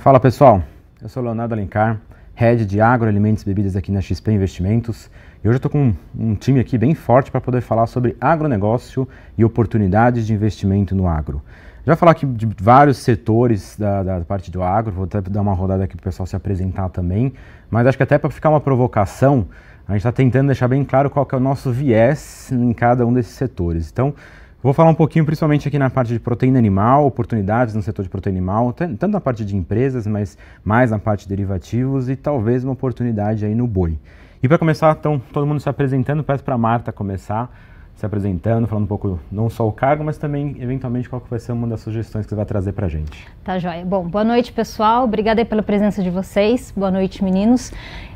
Fala pessoal, eu sou o Leonardo Alencar, Head de Agroalimentos e Bebidas aqui na XP Investimentos e hoje eu estou com um time aqui bem forte para poder falar sobre agronegócio e oportunidades de investimento no agro. Já vou falar aqui de vários setores da parte do agro, vou até dar uma rodada aqui para o pessoal se apresentar também, mas acho que até para ficar uma provocação, a gente está tentando deixar bem claro qual que é o nosso viés em cada um desses setores. Então, vou falar um pouquinho principalmente aqui na parte de proteína animal, oportunidades no setor de proteína animal, tanto na parte de empresas, mas mais na parte de derivativos e talvez uma oportunidade aí no boi. E para começar, então, todo mundo se apresentando, peço para a Marta começar se apresentando, falando um pouco não só o cargo, mas também eventualmente qual que vai ser uma das sugestões que você vai trazer para a gente. Tá joia. Bom, boa noite pessoal, obrigada aí pela presença de vocês, boa noite meninos.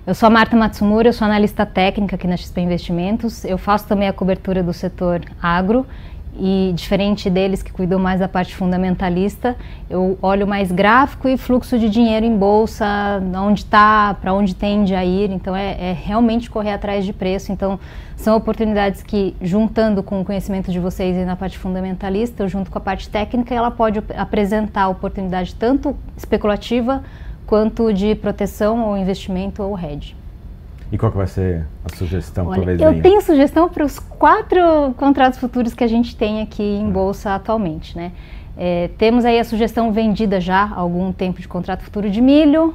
Eu sou a Marta Matsumura, eu sou analista técnica aqui na XP Investimentos, eu faço também a cobertura do setor agro. E diferente deles que cuidam mais da parte fundamentalista, eu olho mais gráfico e fluxo de dinheiro em bolsa, onde está, para onde tende a ir, então é realmente correr atrás de preço. Então são oportunidades que, juntando com o conhecimento de vocês aí na parte fundamentalista, eu junto com a parte técnica, ela pode apresentar oportunidade tanto especulativa quanto de proteção ou investimento ou hedge. E qual que vai ser a sugestão? Olha, eu tenho sugestão para os 4 contratos futuros que a gente tem aqui em bolsa atualmente, né? Temos aí a sugestão vendida já há algum tempo de contrato futuro de milho,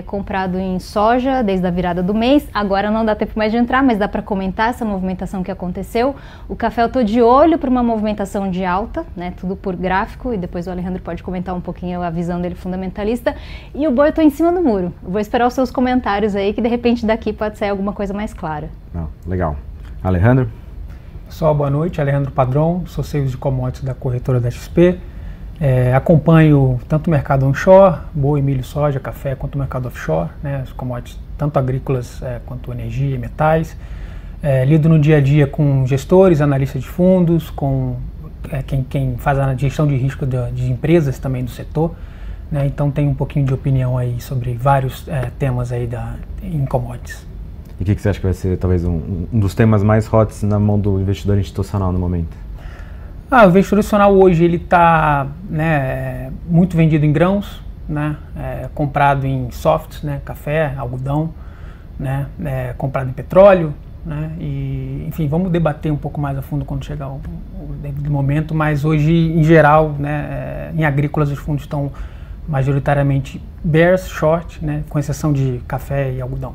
comprado em soja desde a virada do mês. Agora não dá tempo mais de entrar, mas dá para comentar essa movimentação que aconteceu. O café eu estou de olho para uma movimentação de alta, né? Tudo por gráfico, e depois o Alejandro pode comentar um pouquinho a visão dele fundamentalista. E o boi eu estou em cima do muro. Eu vou esperar os seus comentários aí, que de repente daqui pode sair alguma coisa mais clara. Legal. Alejandro? Pessoal, boa noite. Alejandro Padrão, sou sales de commodities da corretora da XP. Acompanho tanto o mercado onshore, boi, milho, soja, café, quanto o mercado offshore, né, as commodities tanto agrícolas quanto energia e metais. Lido no dia a dia com gestores, analistas de fundos, com quem faz a gestão de risco de empresas também do setor, né, então tenho um pouquinho de opinião aí sobre vários temas aí em commodities. E o que você acha que vai ser talvez um dos temas mais hots na mão do investidor institucional no momento? O investidor institucional hoje ele está muito vendido em grãos, né, comprado em softs, né, café, algodão, né, comprado em petróleo, né, e enfim, vamos debater um pouco mais a fundo quando chegar o devido momento, mas hoje em geral, né, em agrícolas os fundos estão majoritariamente bears, short, né, com exceção de café e algodão.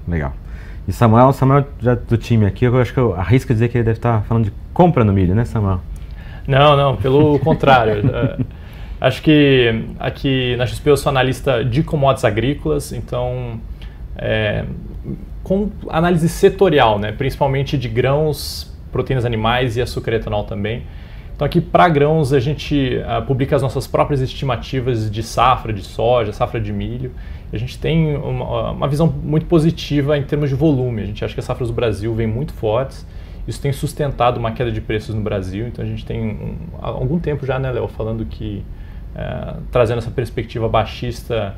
Legal. E Samuel já do time aqui, eu acho que eu arrisco dizer que ele deve estar falando de compra no milho, né, Samuel? Não, pelo contrário. Acho que aqui na XP eu sou analista de commodities agrícolas, então com análise setorial, né, principalmente de grãos, proteínas animais e açúcar etanol também. Então aqui para grãos a gente publica as nossas próprias estimativas de safra de soja, safra de milho. A gente tem uma visão muito positiva em termos de volume. A gente acha que as safras do Brasil vêm muito fortes. Isso tem sustentado uma queda de preços no Brasil, então a gente tem há algum tempo já, né, Léo, falando que, trazendo essa perspectiva baixista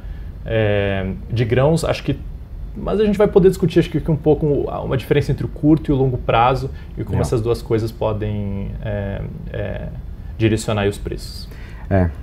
de grãos, acho que, mas a gente vai poder discutir, acho que um pouco uma diferença entre o curto e o longo prazo e como essas duas coisas podem direcionar aí os preços.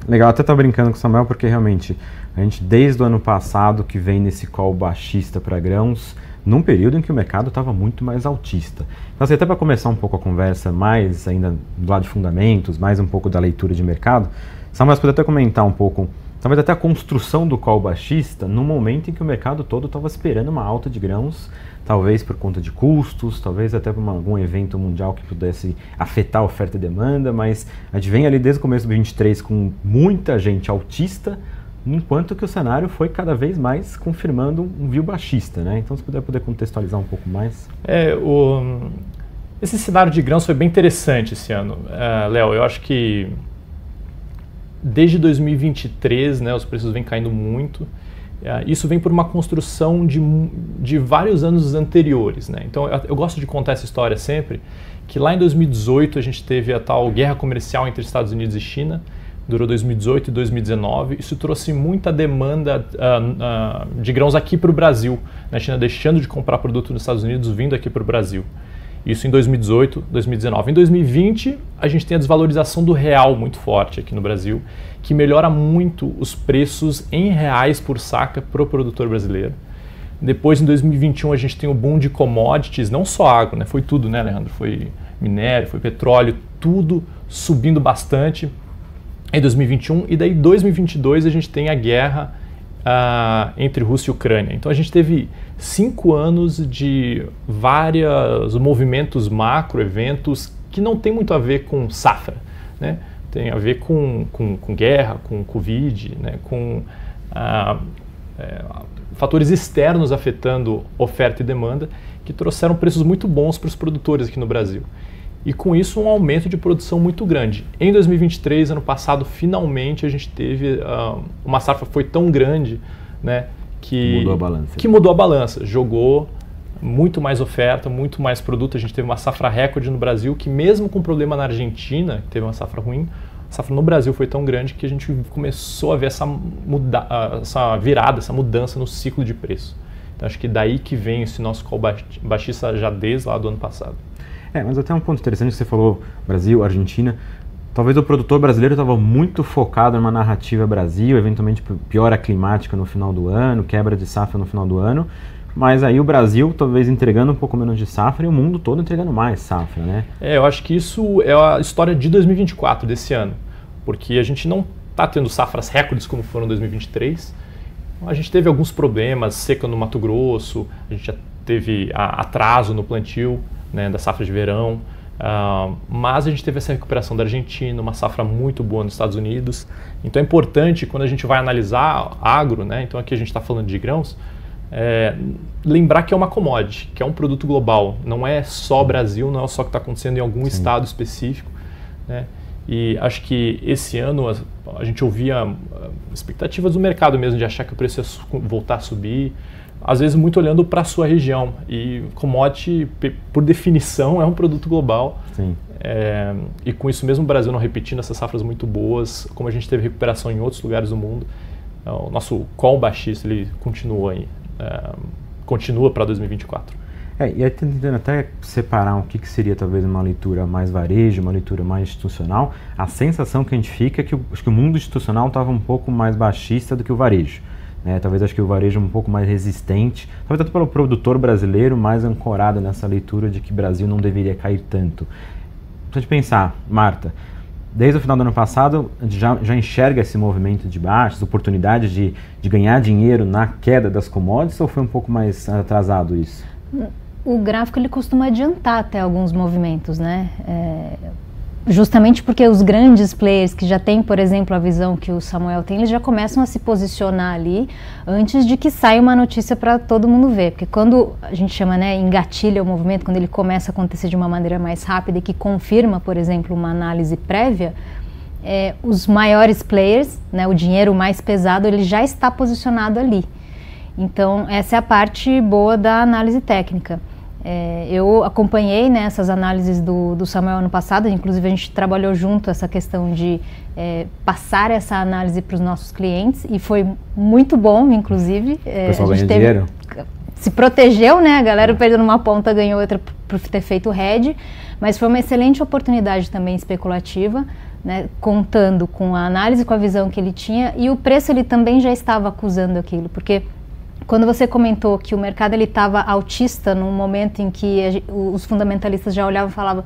Legal, até estar brincando com o Samuel, porque realmente a gente desde o ano passado que vem nesse call baixista para grãos, num período em que o mercado estava muito mais altista. Então, assim, até para começar um pouco a conversa, mais ainda do lado de fundamentos, mais um pouco da leitura de mercado, Samuel, você pode até comentar um pouco, talvez até a construção do call baixista, no momento em que o mercado todo estava esperando uma alta de grãos, talvez por conta de custos, talvez até por algum evento mundial que pudesse afetar a oferta e demanda, mas a gente vem ali desde o começo do 23 com muita gente altista, enquanto que o cenário foi cada vez mais confirmando um view baixista, né? Então, se puder contextualizar um pouco mais. Esse cenário de grãos foi bem interessante esse ano, Léo. Eu acho que desde 2023, né, os preços vêm caindo muito. Isso vem por uma construção de vários anos anteriores, né? Então, eu gosto de contar essa história sempre, que lá em 2018 a gente teve a tal guerra comercial entre Estados Unidos e China, durou 2018 e 2019, isso trouxe muita demanda de grãos aqui para o Brasil, né? A China deixando de comprar produto nos Estados Unidos, vindo aqui para o Brasil. Isso em 2018, 2019. Em 2020, a gente tem a desvalorização do real muito forte aqui no Brasil, que melhora muito os preços em reais por saca para o produtor brasileiro. Depois, em 2021, a gente tem o boom de commodities, não só agro, né? Foi tudo, né, Alejandro? Foi minério, foi petróleo, tudo subindo bastante em 2021. E daí, em 2022, a gente tem a guerra entre Rússia e Ucrânia. Então, a gente teve 5 anos de vários movimentos macro, eventos que não tem muito a ver com safra, né? Tem a ver com guerra, com Covid, né? Com fatores externos afetando oferta e demanda, que trouxeram preços muito bons para os produtores aqui no Brasil. E com isso um aumento de produção muito grande. Em 2023, ano passado, finalmente a gente teve uma safra que foi tão grande, né, que mudou a balança. Jogou muito mais oferta, muito mais produto. A gente teve uma safra recorde no Brasil, que mesmo com problema na Argentina, que teve uma safra ruim, a safra no Brasil foi tão grande que a gente começou a ver essa virada, essa mudança no ciclo de preço. Então acho que daí que vem esse nosso call baixista já desde lá do ano passado. Mas até um ponto interessante que você falou, Brasil, Argentina, talvez o produtor brasileiro estava muito focado numa narrativa Brasil, eventualmente piora climática no final do ano, quebra de safra no final do ano, mas aí o Brasil talvez entregando um pouco menos de safra e o mundo todo entregando mais safra, né? Eu acho que isso é a história de 2024, desse ano, porque a gente não está tendo safras recordes como foram em 2023, a gente teve alguns problemas, seca no Mato Grosso, a gente já teve atraso no plantio, né, da safra de verão, mas a gente teve essa recuperação da Argentina, uma safra muito boa nos Estados Unidos. Então é importante, quando a gente vai analisar agro, né, então aqui a gente está falando de grãos, lembrar que é uma commodity, que é um produto global, não é só Brasil, não é só o que está acontecendo em algum estado específico, né? E acho que esse ano a gente ouvia expectativas do mercado mesmo, de achar que o preço ia voltar a subir, às vezes muito olhando para a sua região. E commodity, por definição, é um produto global. Sim. E com isso mesmo o Brasil não repetindo essas safras muito boas, como a gente teve recuperação em outros lugares do mundo, o nosso call baixista ele continua aí, continua para 2024. E aí tentando até separar o que seria talvez uma leitura mais varejo, uma leitura mais institucional, a sensação que a gente fica é que acho que o mundo institucional estava um pouco mais baixista do que o varejo. Talvez acho que o varejo um pouco mais resistente, talvez até pelo produtor brasileiro mais ancorado nessa leitura de que o Brasil não deveria cair tanto. Pra gente pensar, Marta, desde o final do ano passado, a gente já enxerga esse movimento de baixas, oportunidade de ganhar dinheiro na queda das commodities, ou foi um pouco mais atrasado isso? O gráfico ele costuma adiantar até alguns movimentos, né? Justamente porque os grandes players que já têm, por exemplo, a visão que o Samuel tem, eles já começam a se posicionar ali antes de que saia uma notícia para todo mundo ver. Porque quando a gente chama, né, engatilha o movimento, quando ele começa a acontecer de uma maneira mais rápida e que confirma, por exemplo, uma análise prévia, os maiores players, né, o dinheiro mais pesado, ele já está posicionado ali. Então, essa é a parte boa da análise técnica. Eu acompanhei, né, essas análises do Samuel ano passado, inclusive a gente trabalhou junto essa questão de passar essa análise para os nossos clientes e foi muito bom, inclusive. O pessoal ganhou dinheiro? Se protegeu, né, a galera perdendo uma ponta ganhou outra por ter feito o hedge, mas foi uma excelente oportunidade também especulativa, né, contando com a análise, com a visão que ele tinha, e o preço ele também já estava acusando aquilo, porque quando você comentou que o mercado estava altista num momento em que os fundamentalistas já olhavam e falavam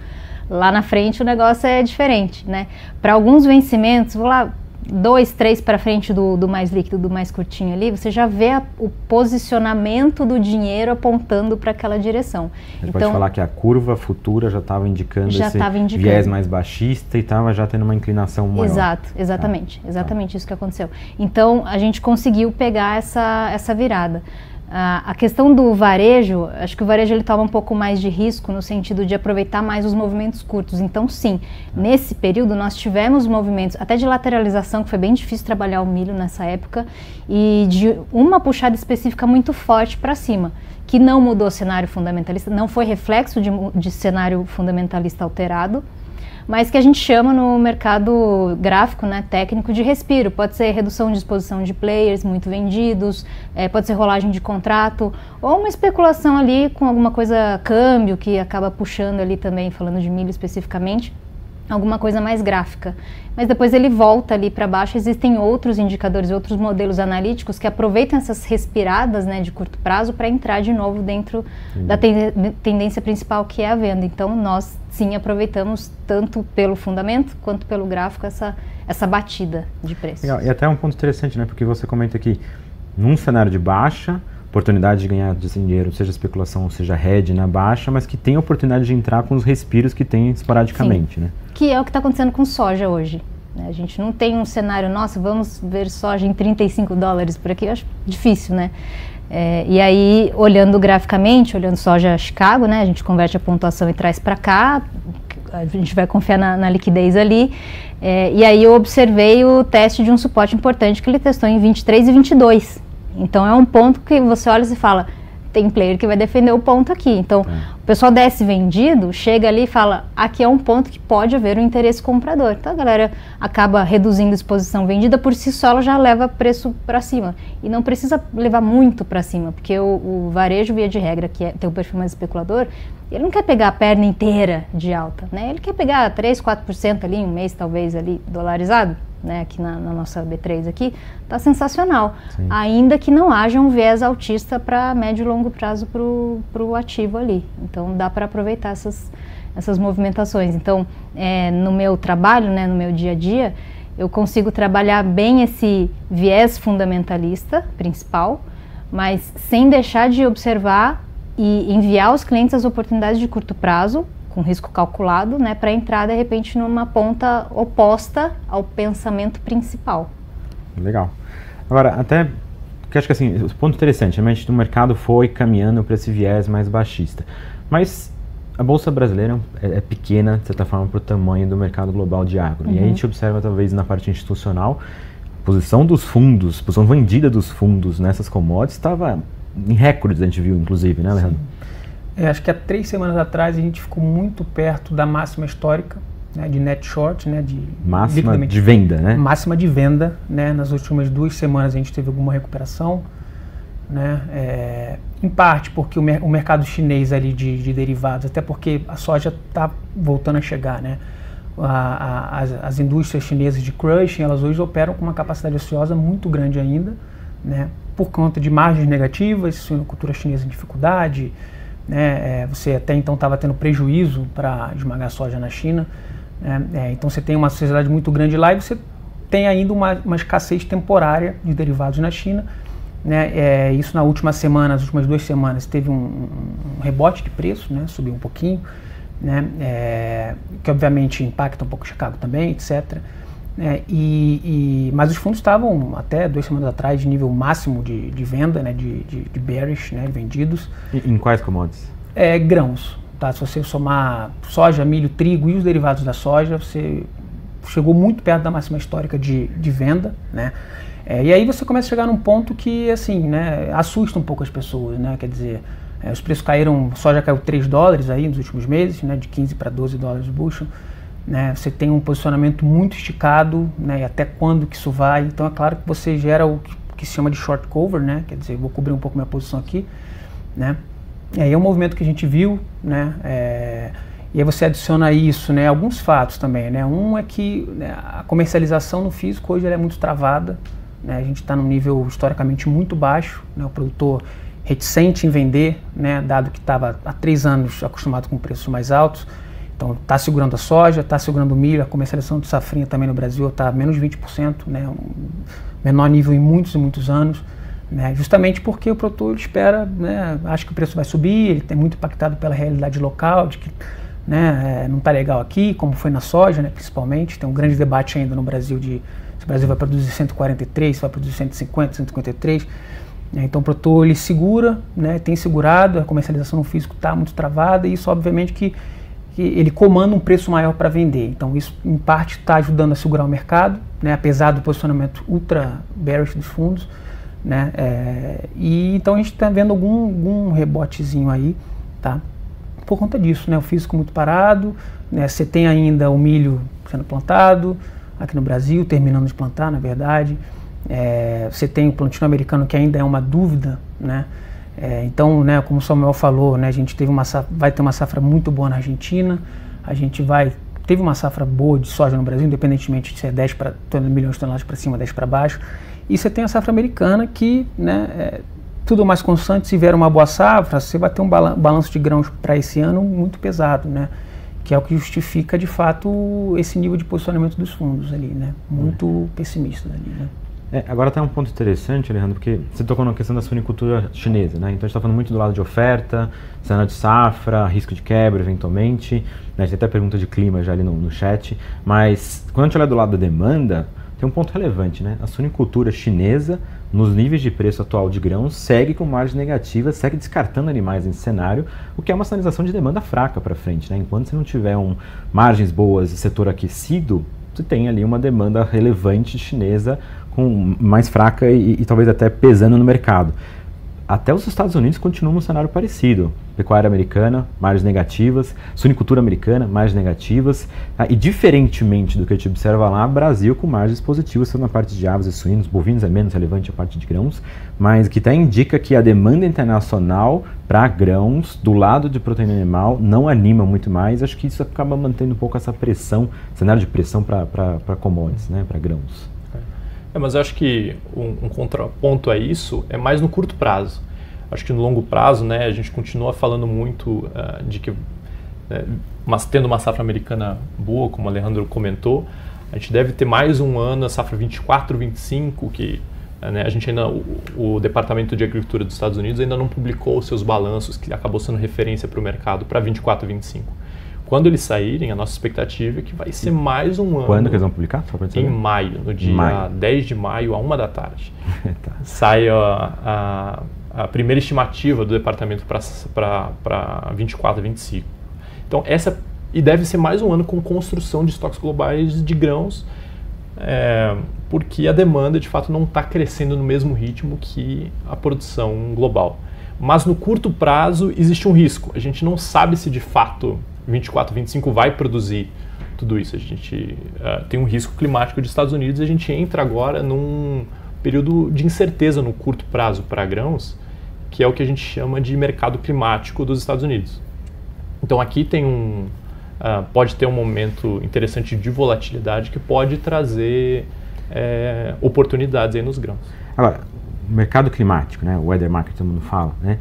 lá na frente o negócio é diferente, né? Para alguns vencimentos, vou lá 2, 3 para frente do mais líquido, do mais curtinho ali, você já vê o posicionamento do dinheiro apontando para aquela direção. A gente pode falar que a curva futura já estava indicando esse viés mais baixista e estava já tendo uma inclinação maior. Exatamente isso que aconteceu. Então, a gente conseguiu pegar essa virada. A questão do varejo, acho que o varejo ele toma um pouco mais de risco no sentido de aproveitar mais os movimentos curtos. Então, sim, nesse período nós tivemos movimentos até de lateralização, que foi bem difícil trabalhar o milho nessa época, e de uma puxada específica muito forte para cima, que não mudou o cenário fundamentalista, não foi reflexo de cenário fundamentalista alterado, mas que a gente chama no mercado gráfico, né, técnico, de respiro. Pode ser redução de exposição de players muito vendidos, pode ser rolagem de contrato, ou uma especulação ali com alguma coisa, câmbio, que acaba puxando ali também, falando de milho especificamente, alguma coisa mais gráfica. Mas depois ele volta ali para baixo. Existem outros indicadores, outros modelos analíticos que aproveitam essas respiradas, né, de curto prazo para entrar de novo dentro da tendência principal, que é a venda. Então nós sim aproveitamos tanto pelo fundamento quanto pelo gráfico essa batida de preços. Legal. E até um ponto interessante, né, porque você comenta que num cenário de baixa, oportunidade de ganhar dinheiro, seja especulação ou seja hedge na baixa, mas que tem a oportunidade de entrar com os respiros que tem esporadicamente, né? Que é o que está acontecendo com soja hoje. Né? A gente não tem um cenário, nossa, vamos ver soja em $35 por aqui, eu acho difícil, né? E aí, olhando graficamente, olhando soja Chicago, né, a gente converte a pontuação e traz para cá, a gente vai confiar na liquidez ali, e aí eu observei o teste de um suporte importante que ele testou em 23 e 22. Então é um ponto que você olha e fala, tem player que vai defender o ponto aqui. Então o pessoal desce vendido, chega ali e fala, aqui é um ponto que pode haver um interesse comprador. Então a galera acaba reduzindo a exposição vendida, por si só ela já leva preço para cima. E não precisa levar muito para cima, porque o varejo, via de regra, que tem um perfil mais especulador, ele não quer pegar a perna inteira de alta, né? Ele quer pegar 3, 4% ali, um mês talvez ali dolarizado, né? Aqui na nossa B3 aqui, tá sensacional. Sim. Ainda que não haja um viés altista para médio e longo prazo para o ativo ali. Então dá para aproveitar essas movimentações. Então no meu trabalho, né, no meu dia a dia, eu consigo trabalhar bem esse viés fundamentalista principal, mas sem deixar de observar e enviar aos clientes as oportunidades de curto prazo, com risco calculado, né, para entrar de repente numa ponta oposta ao pensamento principal. Legal. Agora, até que acho que assim, o ponto interessante, realmente o mercado foi caminhando para esse viés mais baixista, mas a Bolsa Brasileira é pequena, de certa forma, para o tamanho do mercado global de agro. E aí a gente observa, talvez, na parte institucional, a posição dos fundos, a posição vendida dos fundos nessas commodities estava em recordes, a gente viu, inclusive, né, Alejandro? Acho que há 3 semanas atrás a gente ficou muito perto da máxima histórica, né, de net short, né, de máxima de venda, né? Máxima de venda, né? Nas últimas 2 semanas a gente teve alguma recuperação, né? Em parte porque o mercado chinês ali de derivados, até porque a soja está voltando a chegar, né? As indústrias chinesas de crushing, elas hoje operam com uma capacidade ociosa muito grande ainda, né? Por conta de margens negativas, suinocultura chinesa em dificuldade, né? Você até então estava tendo prejuízo para esmagar a soja na China, né? Então você tem uma sociedade muito grande lá e você tem ainda uma escassez temporária de derivados na China, né? Isso na última semana, nas últimas 2 semanas, teve um rebote de preço, né? Subiu um pouquinho, né? Que obviamente impacta um pouco Chicago também, etc. Mas os fundos estavam até 2 semanas atrás de nível máximo de venda, né, de bearish, né, vendidos. Em quais commodities? Grãos. Tá? Se você somar soja, milho, trigo e os derivados da soja, você chegou muito perto da máxima histórica de venda, né? E aí você começa a chegar num ponto que, assim, né, assusta um pouco as pessoas, né? Quer dizer, os preços caíram, a soja caiu $3 aí nos últimos meses, né, de 15 para $12 o bushel. Né, você tem um posicionamento muito esticado, né, e até quando que isso vai, então é claro que você gera o que se chama de short cover, né, quer dizer, eu vou cobrir um pouco minha posição aqui, né, e aí é um movimento que a gente viu, né, e aí você adiciona a isso, né, alguns fatos também, né, um é que, né, a comercialização no físico hoje ela é muito travada, né, a gente está num nível historicamente muito baixo, né, o produtor reticente em vender, né, dado que estava há 3 anos acostumado com preços mais altos. Então está segurando a soja, está segurando o milho, a comercialização de safrinha também no Brasil está a menos de 20%, né, um menor nível em muitos e muitos anos, né, justamente porque o produtor espera, né, acha que o preço vai subir, ele é muito impactado pela realidade local, de que, né, não está legal aqui, como foi na soja, né, principalmente. Tem um grande debate ainda no Brasil de se o Brasil vai produzir 143, se vai produzir 150, 153. Então o produtor ele segura, né, tem segurado, a comercialização no físico está muito travada e isso obviamente que ele comanda um preço maior para vender. Então isso em parte está ajudando a segurar o mercado, né, apesar do posicionamento ultra bearish dos fundos, né, e então a gente está vendo algum rebotezinho aí, tá? por conta disso, né? O físico muito parado, né? Você tem ainda o milho sendo plantado aqui no Brasil, terminando de plantar, na verdade. Você tem o plantio americano, que ainda é uma dúvida, né? Então, né, como o Samuel falou, né, a gente vai ter uma safra muito boa na Argentina, a gente teve uma safra boa de soja no Brasil, independentemente de ser 10 milhões de toneladas para cima, 10 para baixo. E você tem a safra americana que, né, tudo mais constante, se vier uma boa safra, você vai ter um balanço de grãos para esse ano muito pesado, né? Que é o que justifica, de fato, esse nível de posicionamento dos fundos ali, né? Muito pessimista ali, né? Agora tem um ponto interessante, Alejandro, porque você tocou na questão da suinicultura chinesa, né? Então a gente está falando muito do lado de oferta, cenário de safra, risco de quebra eventualmente, né? A gente até pergunta de clima já ali no chat, mas quando a gente olha do lado da demanda, tem um ponto relevante, né? A suinicultura chinesa, nos níveis de preço atual de grãos, segue com margens negativas, segue descartando animais nesse cenário, o que é uma sinalização de demanda fraca para frente, né? Enquanto você não tiver margens boas e setor aquecido, você tem ali uma demanda relevante chinesa mais fraca e talvez até pesando no mercado. Até os Estados Unidos continuam num cenário parecido. Pecuária americana, margens negativas, suinicultura americana, margens negativas, e diferentemente do que a gente observa lá, Brasil com margens positivas, tanto na parte de aves e suínos, bovinos é menos relevante a parte de grãos, mas que até indica que a demanda internacional para grãos, do lado de proteína animal, não anima muito mais. Acho que isso acaba mantendo um pouco essa pressão, cenário de pressão para commodities, né, para grãos. Mas eu acho que um contraponto a isso é mais no curto prazo. Acho que no longo prazo, né, a gente continua falando muito de que, mas tendo uma safra americana boa, como o Alejandro comentou, a gente deve ter mais um ano, a safra 24, 25, que né, a gente ainda, o Departamento de Agricultura dos Estados Unidos ainda não publicou os seus balanços, que acabou sendo referência para o mercado para 24 e 25. Quando eles saírem, a nossa expectativa é que vai ser mais um ano. Quando que eles vão publicar? Em maio, no dia 10 de maio, à 1 da tarde. Tá. Sai a primeira estimativa do departamento para 24 e 25. Então, e deve ser mais um ano com construção de estoques globais de grãos, porque a demanda, de fato, não está crescendo no mesmo ritmo que a produção global. Mas no curto prazo existe um risco. A gente não sabe se, de fato, 24, 25 vai produzir tudo isso. A gente tem um risco climático dos Estados Unidos e a gente entra agora num período de incerteza no curto prazo para grãos, que é o que a gente chama de mercado climático dos Estados Unidos. Então aqui tem pode ter um momento interessante de volatilidade que pode trazer oportunidades aí nos grãos. Agora, mercado climático, né? O weather market, todo mundo fala, né?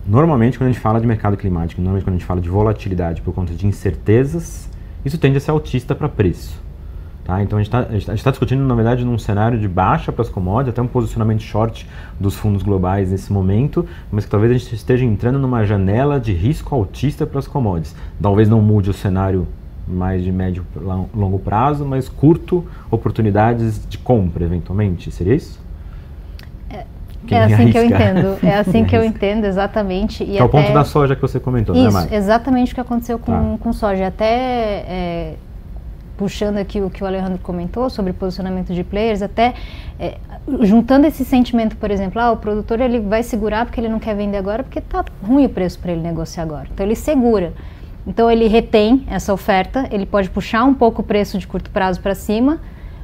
Normalmente, quando a gente fala de mercado climático, normalmente quando a gente fala de volatilidade por conta de incertezas, isso tende a ser altista para preço. Tá? Então, a gente está discutindo, na verdade, num cenário de baixa para as commodities, até um posicionamento short dos fundos globais nesse momento, mas que talvez a gente esteja entrando numa janela de risco altista para as commodities. Talvez não mude o cenário mais de médio e longo prazo, mas curto, oportunidades de compra, eventualmente. Seria isso? É assim que eu entendo, que eu entendo, exatamente. Que é o ponto da soja que você comentou, isso, né, Mari? Exatamente o que aconteceu com soja. Até puxando aqui o que o Alejandro comentou sobre posicionamento de players, até juntando esse sentimento, por exemplo, o produtor ele vai segurar porque ele não quer vender agora, porque está ruim o preço para ele negociar agora. Então ele segura. Então ele retém essa oferta, ele pode puxar um pouco o preço de curto prazo para cima,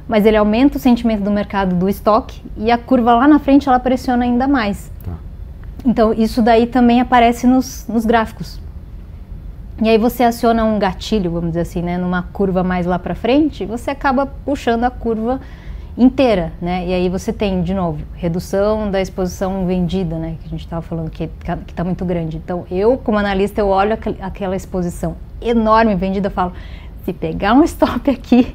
mas ele aumenta o sentimento do mercado do estoque e a curva lá na frente ela pressiona ainda mais. Tá. Então isso daí também aparece nos gráficos. E aí você aciona um gatilho, vamos dizer assim, né, numa curva mais lá para frente, você acaba puxando a curva inteira, né? E aí você tem, de novo, redução da exposição vendida, né, que a gente estava falando que está muito grande. Então eu, como analista, eu olho aquela exposição enorme vendida e falo, se pegar um stop aqui,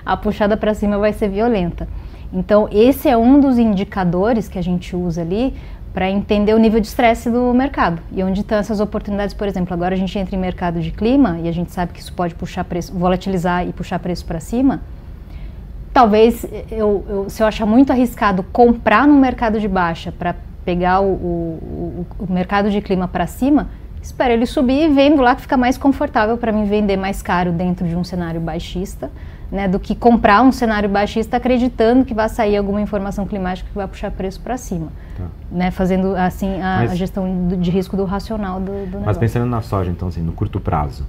a puxada para cima vai ser violenta. Então, esse é um dos indicadores que a gente usa ali para entender o nível de estresse do mercado e onde estão essas oportunidades. Por exemplo, agora a gente entra em mercado de clima e a gente sabe que isso pode puxar preço, volatilizar e puxar preço para cima. Talvez, se eu achar muito arriscado comprar no mercado de baixa para pegar o mercado de clima para cima, espero ele subir e vendo lá que fica mais confortável para mim vender mais caro dentro de um cenário baixista né, do que comprar um cenário baixista acreditando que vai sair alguma informação climática que vai puxar preço para cima, né, fazendo assim a gestão de risco do racional do negócio. Mas pensando na soja, então, assim, no curto prazo,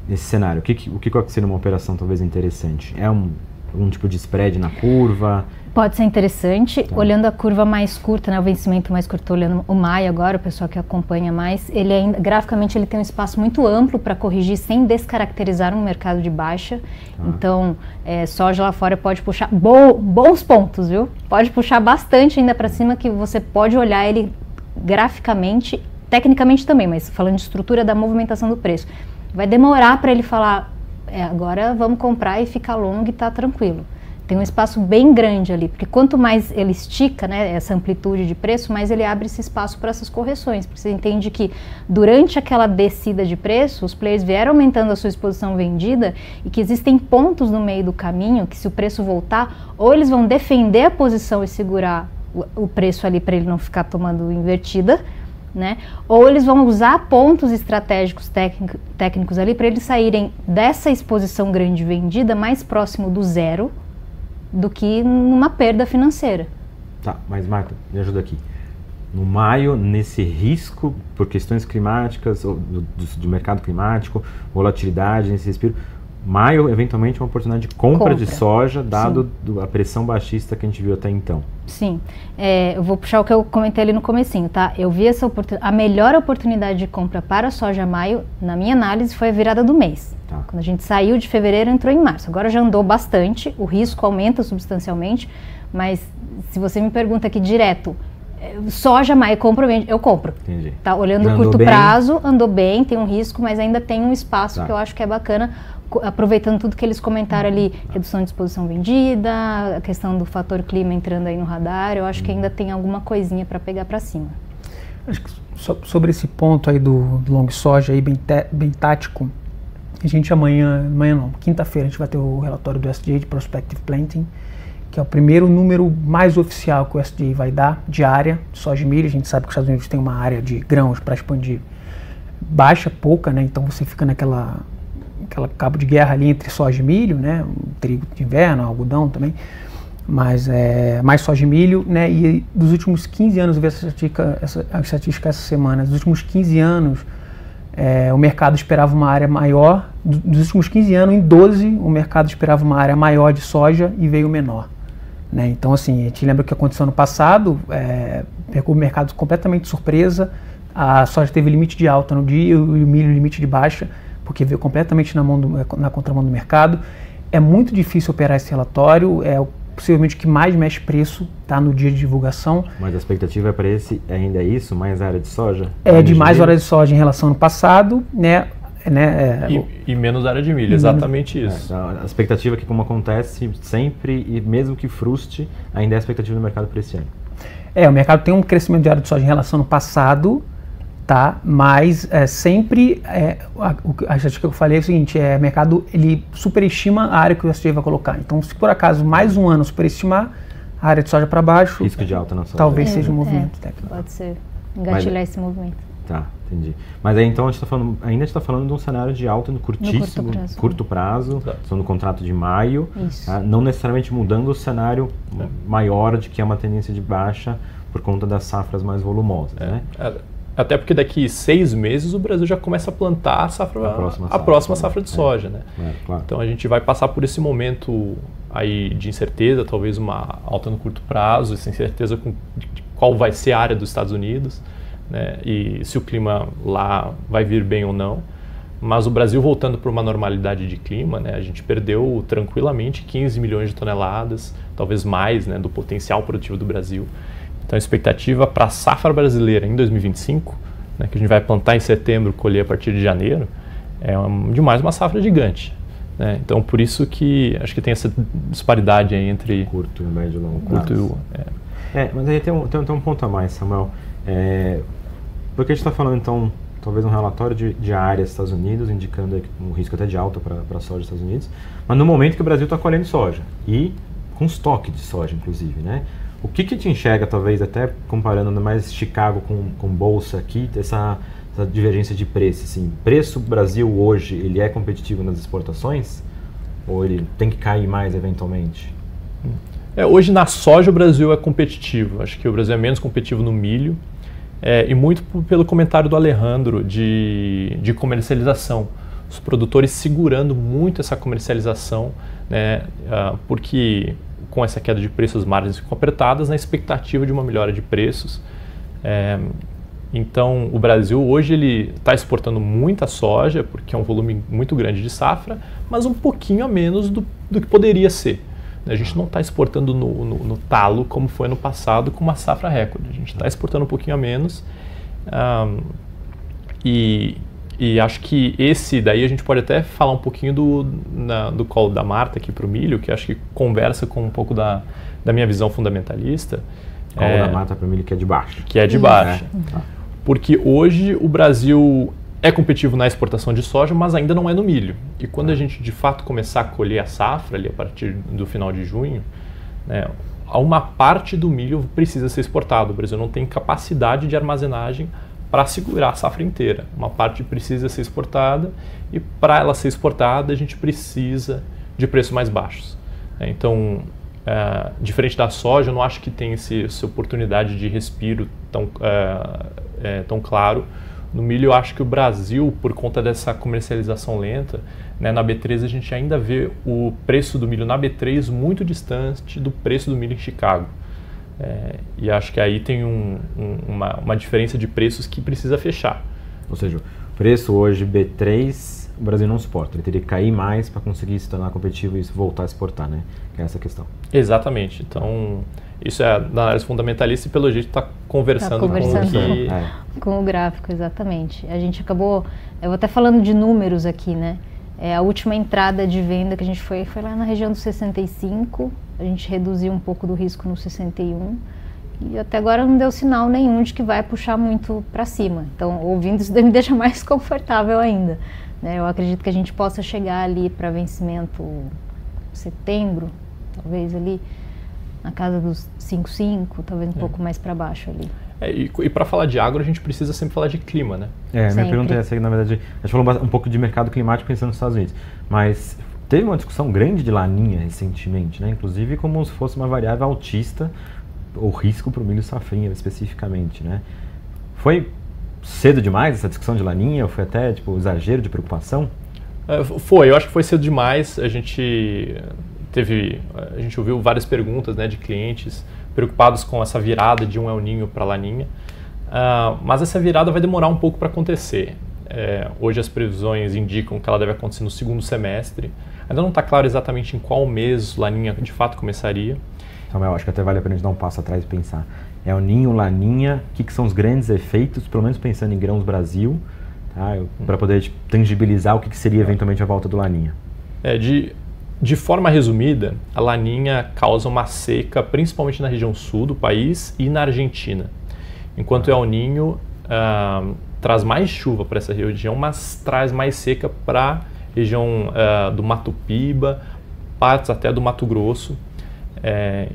nesse cenário, o que seria uma operação talvez interessante? É um tipo de spread na curva? Pode ser interessante, olhando a curva mais curta, né, o vencimento mais curto, olhando o maio agora, o pessoal que acompanha mais, ele ainda, graficamente ele tem um espaço muito amplo para corrigir sem descaracterizar um mercado de baixa. Então, soja lá fora pode puxar bons pontos, viu? Pode puxar bastante ainda para cima, que você pode olhar ele graficamente, tecnicamente também, mas falando de estrutura da movimentação do preço. Vai demorar para ele falar, agora vamos comprar e ficar longo e tá tranquilo. Tem um espaço bem grande ali, porque quanto mais ele estica, né, essa amplitude de preço, mais ele abre esse espaço para essas correções. Porque você entende que durante aquela descida de preço, os players vieram aumentando a sua exposição vendida e que existem pontos no meio do caminho que, se o preço voltar, ou eles vão defender a posição e segurar o preço ali para ele não ficar tomando invertida, né? Ou eles vão usar pontos estratégicos técnicos ali para eles saírem dessa exposição grande vendida mais próximo do zero do que numa perda financeira. Tá, mas Marta, me ajuda aqui. No maio, nesse risco por questões climáticas, ou do mercado climático, volatilidade, nesse respiro, maio, eventualmente, é uma oportunidade de compra de soja, dado a pressão baixista que a gente viu até então. Sim, eu vou puxar o que eu comentei ali no comecinho, tá? Eu vi essa oportunidade, a melhor oportunidade de compra para a soja maio, na minha análise, foi a virada do mês. Quando a gente saiu de fevereiro, entrou em março. Agora já andou bastante, o risco aumenta substancialmente, mas se você me pergunta aqui direto, soja maio, compro ou vende? Eu compro. Entendi. Tá? Olhando o curto prazo, andou bem, tem um risco, mas ainda tem um espaço que eu acho que é bacana, aproveitando tudo que eles comentaram ali, redução de exposição vendida, a questão do fator clima entrando aí no radar, eu acho que ainda tem alguma coisinha para pegar para cima. Acho que sobre esse ponto aí do long soja aí bem tático, a gente amanhã não, quinta-feira a gente vai ter o relatório do USDA de Prospective Planting, que é o primeiro número mais oficial que o USDA vai dar de área de soja e milho. A gente sabe que os Estados Unidos tem uma área de grãos para expandir baixa, pouca, né? Então você fica aquela cabo de guerra ali entre soja e milho, né? Trigo de inverno, algodão também, mas mais soja e milho, né? E dos últimos 15 anos, eu vi a estatística essa semana, dos últimos 15 anos, o mercado esperava uma área maior, dos últimos 15 anos, em 12, o mercado esperava uma área maior de soja e veio menor. Né? Então, assim, a gente lembra o que aconteceu ano passado, pegou o mercado completamente de surpresa, a soja teve limite de alta no dia e o milho limite de baixa, porque veio completamente na contramão do mercado. É muito difícil operar esse relatório, possivelmente o que mais mexe preço está no dia de divulgação. Mas a expectativa para esse ainda é isso? Mais área de soja? De mais área de soja em relação ao ano passado, né? E menos área de milho, exatamente isso. A expectativa é que, como acontece sempre, e mesmo que frustre, ainda é a expectativa do mercado para esse ano. O mercado tem um crescimento de área de soja em relação ao ano passado, tá? Mas sempre, a estatística que eu falei é o seguinte, o mercado ele superestima a área que o USDA vai colocar. Então, se por acaso mais um ano superestimar a área de soja para baixo, risco de alta na soja. Talvez seja um movimento técnico. Pode ser, engatilhar esse movimento. Tá, entendi. Mas aí então a gente está falando de um cenário de alta no curtíssimo, curto prazo, são no contrato de maio, tá? Não necessariamente mudando o cenário maior de que é uma tendência de baixa por conta das safras mais volumosas, né? Até porque daqui 6 meses o Brasil já começa a plantar a próxima safra de soja, né? Claro. Então a gente vai passar por esse momento aí de incerteza, talvez uma alta no curto prazo, sem certeza de qual vai ser a área dos Estados Unidos, né? E se o clima lá vai vir bem ou não. Mas o Brasil voltando para uma normalidade de clima, né? A gente perdeu tranquilamente 15 milhões de toneladas, talvez mais, né, do potencial produtivo do Brasil. Então a expectativa para a safra brasileira em 2025, né, que a gente vai plantar em setembro, colher a partir de janeiro, é de mais uma safra gigante. Né? Então por isso que acho que tem essa disparidade aí entre curto e médio e longo prazo. Mas aí tem um ponto a mais, Samuel. Porque a gente está falando então, talvez um relatório de áreas dos Estados Unidos, indicando um risco até de alta para a soja dos Estados Unidos, mas no momento que o Brasil está colhendo soja, e com estoque de soja, inclusive, né? O que te enxerga, talvez, até comparando mais Chicago com Bolsa aqui, essa divergência de preço? Assim, preço Brasil hoje, ele é competitivo nas exportações? Ou ele tem que cair mais eventualmente? Hoje na soja o Brasil é competitivo. Acho que o Brasil é menos competitivo no milho. E muito pelo comentário do Alejandro de comercialização. Os produtores segurando muito essa comercialização, né, porque com essa queda de preços as margens ficam apertadas na expectativa de uma melhora de preços. Então o Brasil hoje ele está exportando muita soja, porque é um volume muito grande de safra, mas um pouquinho a menos do que poderia ser. A gente não está exportando no talo como foi no passado com uma safra recorde. A gente está exportando um pouquinho a menos. E acho que esse daí a gente pode até falar um pouquinho do call da Marta aqui para o milho, que acho que conversa com um pouco da minha visão fundamentalista. Call da Marta para o milho que é de baixo. Que é de baixo. Porque hoje o Brasil é competitivo na exportação de soja, mas ainda não é no milho. E quando a gente de fato começar a colher a safra ali a partir do final de junho, né, uma parte do milho precisa ser exportado. O Brasil não tem capacidade de armazenagem para segurar a safra inteira. Uma parte precisa ser exportada e para ela ser exportada a gente precisa de preços mais baixos. Então, diferente da soja, eu não acho que tem essa oportunidade de respiro tão claro. No milho, eu acho que o Brasil, por conta dessa comercialização lenta, né, na B3 a gente ainda vê o preço do milho na B3 muito distante do preço do milho em Chicago. E acho que aí tem uma diferença de preços que precisa fechar. Ou seja, o preço hoje B3, o Brasil não suporta. Ele teria que cair mais para conseguir se tornar competitivo e voltar a exportar, né? Que é essa a questão. Exatamente. Então, isso é da análise fundamentalista e pelo jeito está conversando com o gráfico, exatamente. A gente acabou, eu vou até falando de números aqui, né? A última entrada de venda que a gente foi lá na região dos 65, a gente reduziu um pouco do risco no 61 e até agora não deu sinal nenhum de que vai puxar muito para cima. Então, ouvindo isso me deixa mais confortável ainda, né? Eu acredito que a gente possa chegar ali para vencimento setembro, talvez ali na casa dos 5,5, talvez um pouco mais para baixo ali. E para falar de agro, a gente precisa sempre falar de clima, né? Minha pergunta é essa, na verdade, a gente falou um pouco de mercado climático pensando nos Estados Unidos, mas teve uma discussão grande de laninha recentemente, né? Inclusive como se fosse uma variável altista, o risco para o milho safrinha especificamente, né? Foi cedo demais essa discussão de laninha, ou foi até tipo exagero de preocupação? Eu acho que foi cedo demais. A gente ouviu várias perguntas, né, de clientes preocupados com essa virada de um El Niño para Laninha, mas essa virada vai demorar um pouco para acontecer. Hoje as previsões indicam que ela deve acontecer no segundo semestre. Ainda não está claro exatamente em qual mês Laninha de fato começaria. Então, eu acho que até vale a pena a gente dar um passo atrás e pensar. El Niño, Laninha, o que são os grandes efeitos, pelo menos pensando em grãos Brasil, tá? Para poder tangibilizar o que seria eventualmente a volta do Laninha. De forma resumida, a Laninha causa uma seca principalmente na região sul do país e na Argentina, enquanto o El Niño traz mais chuva para essa região, mas traz mais seca para a região do Mato Piba, partes até do Mato Grosso.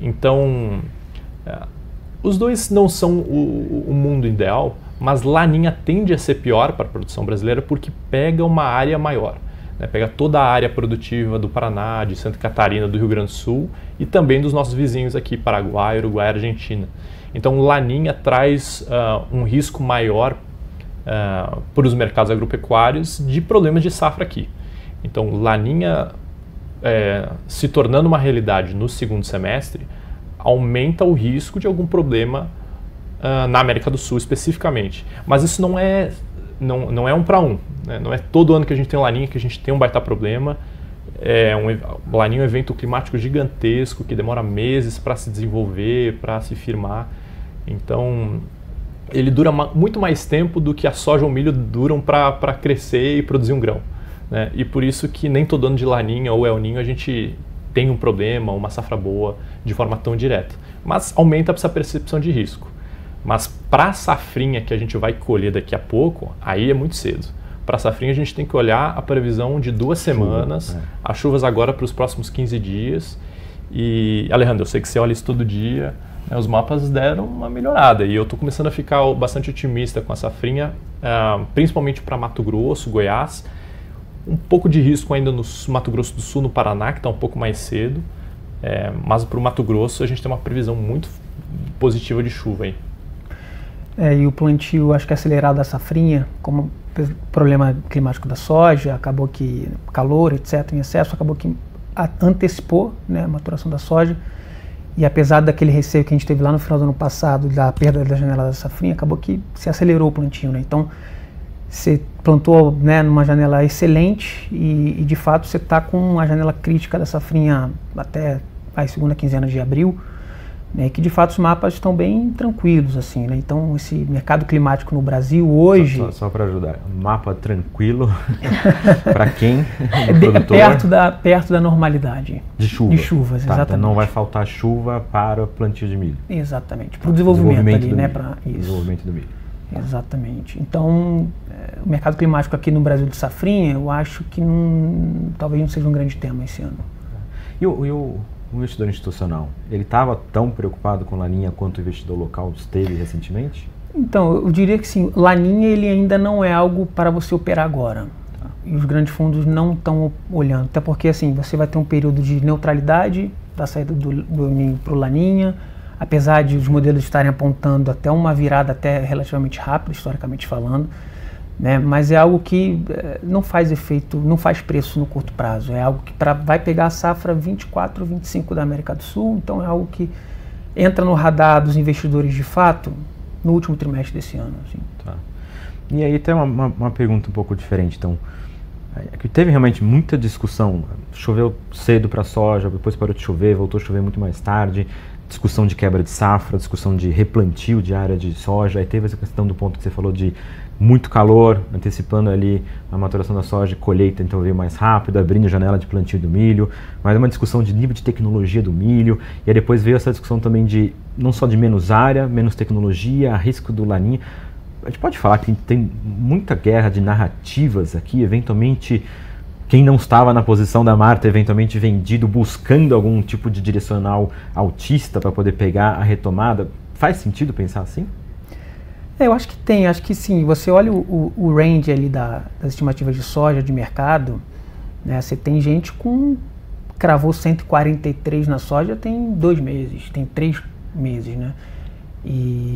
Então, os dois não são o mundo ideal, mas Laninha tende a ser pior para a produção brasileira porque pega uma área maior. Pega toda a área produtiva do Paraná, de Santa Catarina, do Rio Grande do Sul e também dos nossos vizinhos aqui, Paraguai, Uruguai, Argentina. Então, Laninha traz um risco maior para os mercados agropecuários de problemas de safra aqui. Então, Laninha se tornando uma realidade no segundo semestre, aumenta o risco de algum problema na América do Sul especificamente. Mas isso não é um para um, né? Não é todo ano que a gente tem Laninha que a gente tem um baita problema. Laninha é um evento climático gigantesco que demora meses para se desenvolver, para se firmar. Então, ele dura muito mais tempo do que a soja ou o milho duram para crescer e produzir um grão, né? E por isso que nem todo ano de Laninha ou El Niño a gente tem um problema, uma safra boa, de forma tão direta. Mas aumenta essa percepção de risco. Mas para a safrinha que a gente vai colher daqui a pouco, aí é muito cedo. Para a safrinha a gente tem que olhar a previsão de 2 semanas, as chuvas agora para os próximos 15 dias. E, Alejandro, eu sei que você olha isso todo dia, né, os mapas deram uma melhorada e eu estou começando a ficar bastante otimista com a safrinha, principalmente para Mato Grosso, Goiás. Um pouco de risco ainda no Mato Grosso do Sul, no Paraná, que está um pouco mais cedo. Mas para o Mato Grosso a gente tem uma previsão muito positiva de chuva aí. E o plantio, acho que acelerado da safrinha, como problema climático da soja, acabou que calor, etc., em excesso, acabou que antecipou, né, a maturação da soja. E apesar daquele receio que a gente teve lá no final do ano passado, da perda da janela da safrinha, acabou que se acelerou o plantio, né? Então, você plantou, né, numa janela excelente e de fato você está com a janela crítica da safrinha até a segunda quinzena de abril, né, que de fato os mapas estão bem tranquilos, assim, né? Então esse mercado climático no Brasil hoje... Só para ajudar, mapa tranquilo para quem? Perto da normalidade. De chuva. De chuvas, tá, exatamente. Então não vai faltar chuva para o plantio de milho. Exatamente, para o desenvolvimento ali, né? Desenvolvimento do milho. Exatamente. Então, o mercado climático aqui no Brasil de safrinha, eu acho que talvez não seja um grande tema esse ano. E o investidor institucional, ele estava tão preocupado com Laninha quanto o investidor local esteve recentemente? Então, eu diria que sim, Laninha ele ainda não é algo para você operar agora. Tá. E os grandes fundos não estão olhando, até porque assim, você vai ter um período de neutralidade da saída do milho para o Laninha, apesar de os modelos estarem apontando até uma virada até relativamente rápida, historicamente falando, né? Mas é algo que não faz efeito, não faz preço no curto prazo. É algo que vai pegar a safra 24, 25 da América do Sul, então é algo que entra no radar dos investidores de fato no último trimestre desse ano. Assim. Tá. E aí tem uma pergunta um pouco diferente. Então, que teve realmente muita discussão, choveu cedo para a soja, depois parou de chover, voltou a chover muito mais tarde, discussão de quebra de safra, discussão de replantio de área de soja, aí teve essa questão do ponto que você falou de muito calor, antecipando ali a maturação da soja, colheita então veio mais rápido, abrindo janela de plantio do milho, mas uma discussão de nível de tecnologia do milho, e aí depois veio essa discussão também de não só de menos área, menos tecnologia, risco do Laninha. A gente pode falar que tem muita guerra de narrativas aqui, eventualmente quem não estava na posição da Marta eventualmente vendido, buscando algum tipo de direcional altista para poder pegar a retomada. Faz sentido pensar assim? Eu acho que tem, acho que sim. Você olha o range ali das estimativas de soja de mercado, né, você tem gente cravou 143 na soja tem 2 meses, tem 3 meses, né?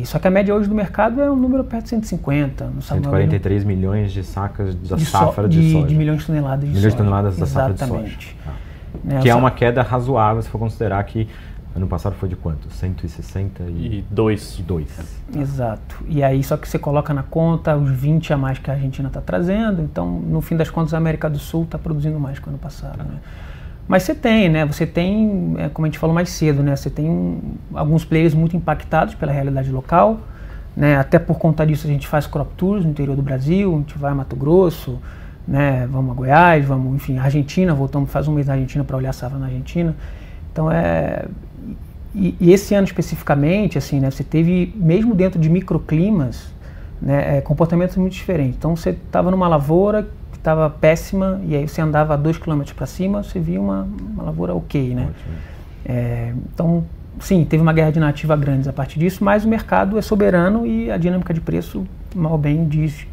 Só que a média hoje do mercado é um número perto de 150. 143 milhões de sacas da safra de soja. De milhões de toneladas de soja. Milhões de toneladas da safra de soja. Exatamente. Que é uma queda razoável, se for considerar que ano passado foi de quanto? 162? Exato. E aí só que você coloca na conta os 20 a mais que a Argentina está trazendo, então no fim das contas a América do Sul está produzindo mais que o ano passado, né? Mas você tem, né? Você tem, como a gente falou mais cedo, né? Você tem alguns players muito impactados pela realidade local, né? Até por conta disso a gente faz crop tours no interior do Brasil, a gente vai a Mato Grosso, né? Vamos a Goiás, vamos, enfim, Argentina, voltamos, faz um mês na Argentina para olhar a safra na Argentina. Então e esse ano especificamente, assim, né? Você teve, mesmo dentro de microclimas, né? Comportamentos muito diferentes. Então você estava numa lavoura estava péssima, e aí você andava a 2 km para cima, você via uma lavoura ok, né? Então, sim, teve uma guerra de narrativa grande a partir disso, mas o mercado é soberano e a dinâmica de preço, mal ou bem, diz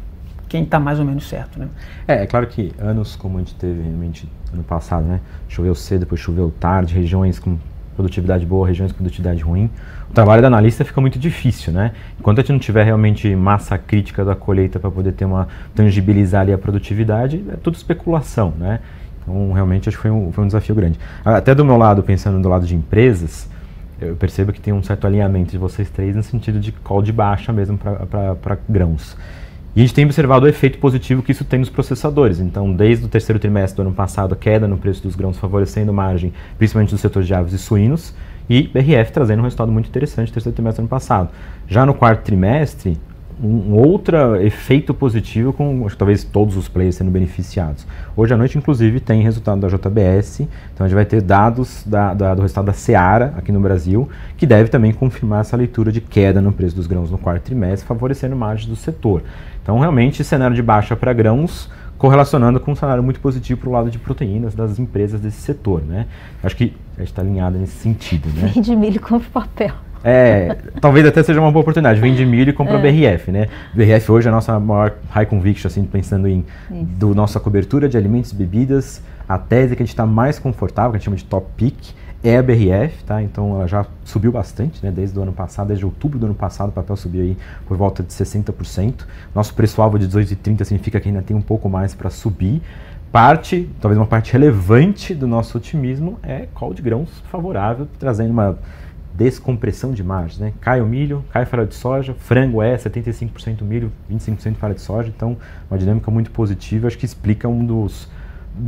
quem está mais ou menos certo, né? É claro que anos como a gente teve realmente ano passado, né? Choveu cedo, depois choveu tarde, regiões com produtividade boa, regiões com produtividade ruim. O trabalho do analista fica muito difícil, né? Enquanto a gente não tiver realmente massa crítica da colheita para poder ter tangibilizar ali a produtividade, é tudo especulação, né? Então, realmente, acho que foi um desafio grande. Até do meu lado, pensando do lado de empresas, eu percebo que tem um certo alinhamento de vocês três no sentido de call de baixa mesmo para grãos. E a gente tem observado o efeito positivo que isso tem nos processadores. Então, desde o terceiro trimestre do ano passado, a queda no preço dos grãos favorecendo margem, principalmente do setor de aves e suínos, e BRF trazendo um resultado muito interessante no terceiro trimestre do ano passado. Já no quarto trimestre, um outro efeito positivo com, acho que talvez todos os players sendo beneficiados. Hoje à noite, inclusive, tem resultado da JBS, então a gente vai ter dados do resultado da Seara aqui no Brasil, que deve também confirmar essa leitura de queda no preço dos grãos no quarto trimestre, favorecendo margem do setor. Então, realmente, cenário de baixa para grãos, correlacionando com um cenário muito positivo para o lado de proteínas das empresas desse setor, né? Acho que a gente está alinhado nesse sentido, né? Vende milho, compra papel. Talvez até seja uma boa oportunidade. Vende milho e compra BRF, né? BRF hoje é a nossa maior high conviction, assim, pensando em nossa cobertura de alimentos e bebidas. A tese que a gente está mais confortável, que a gente chama de top pick, é a BRF, tá? Então ela já subiu bastante, né? Desde o ano passado, desde outubro do ano passado, o papel subiu aí por volta de 60%. Nosso preço-alvo de 18,30 significa que ainda tem um pouco mais para subir. Talvez uma parte relevante do nosso otimismo é call de grãos favorável, trazendo uma descompressão de margens, né? Cai o milho, cai a farelo de soja, frango 75% milho, 25% farelo de soja, então uma dinâmica muito positiva, acho que explica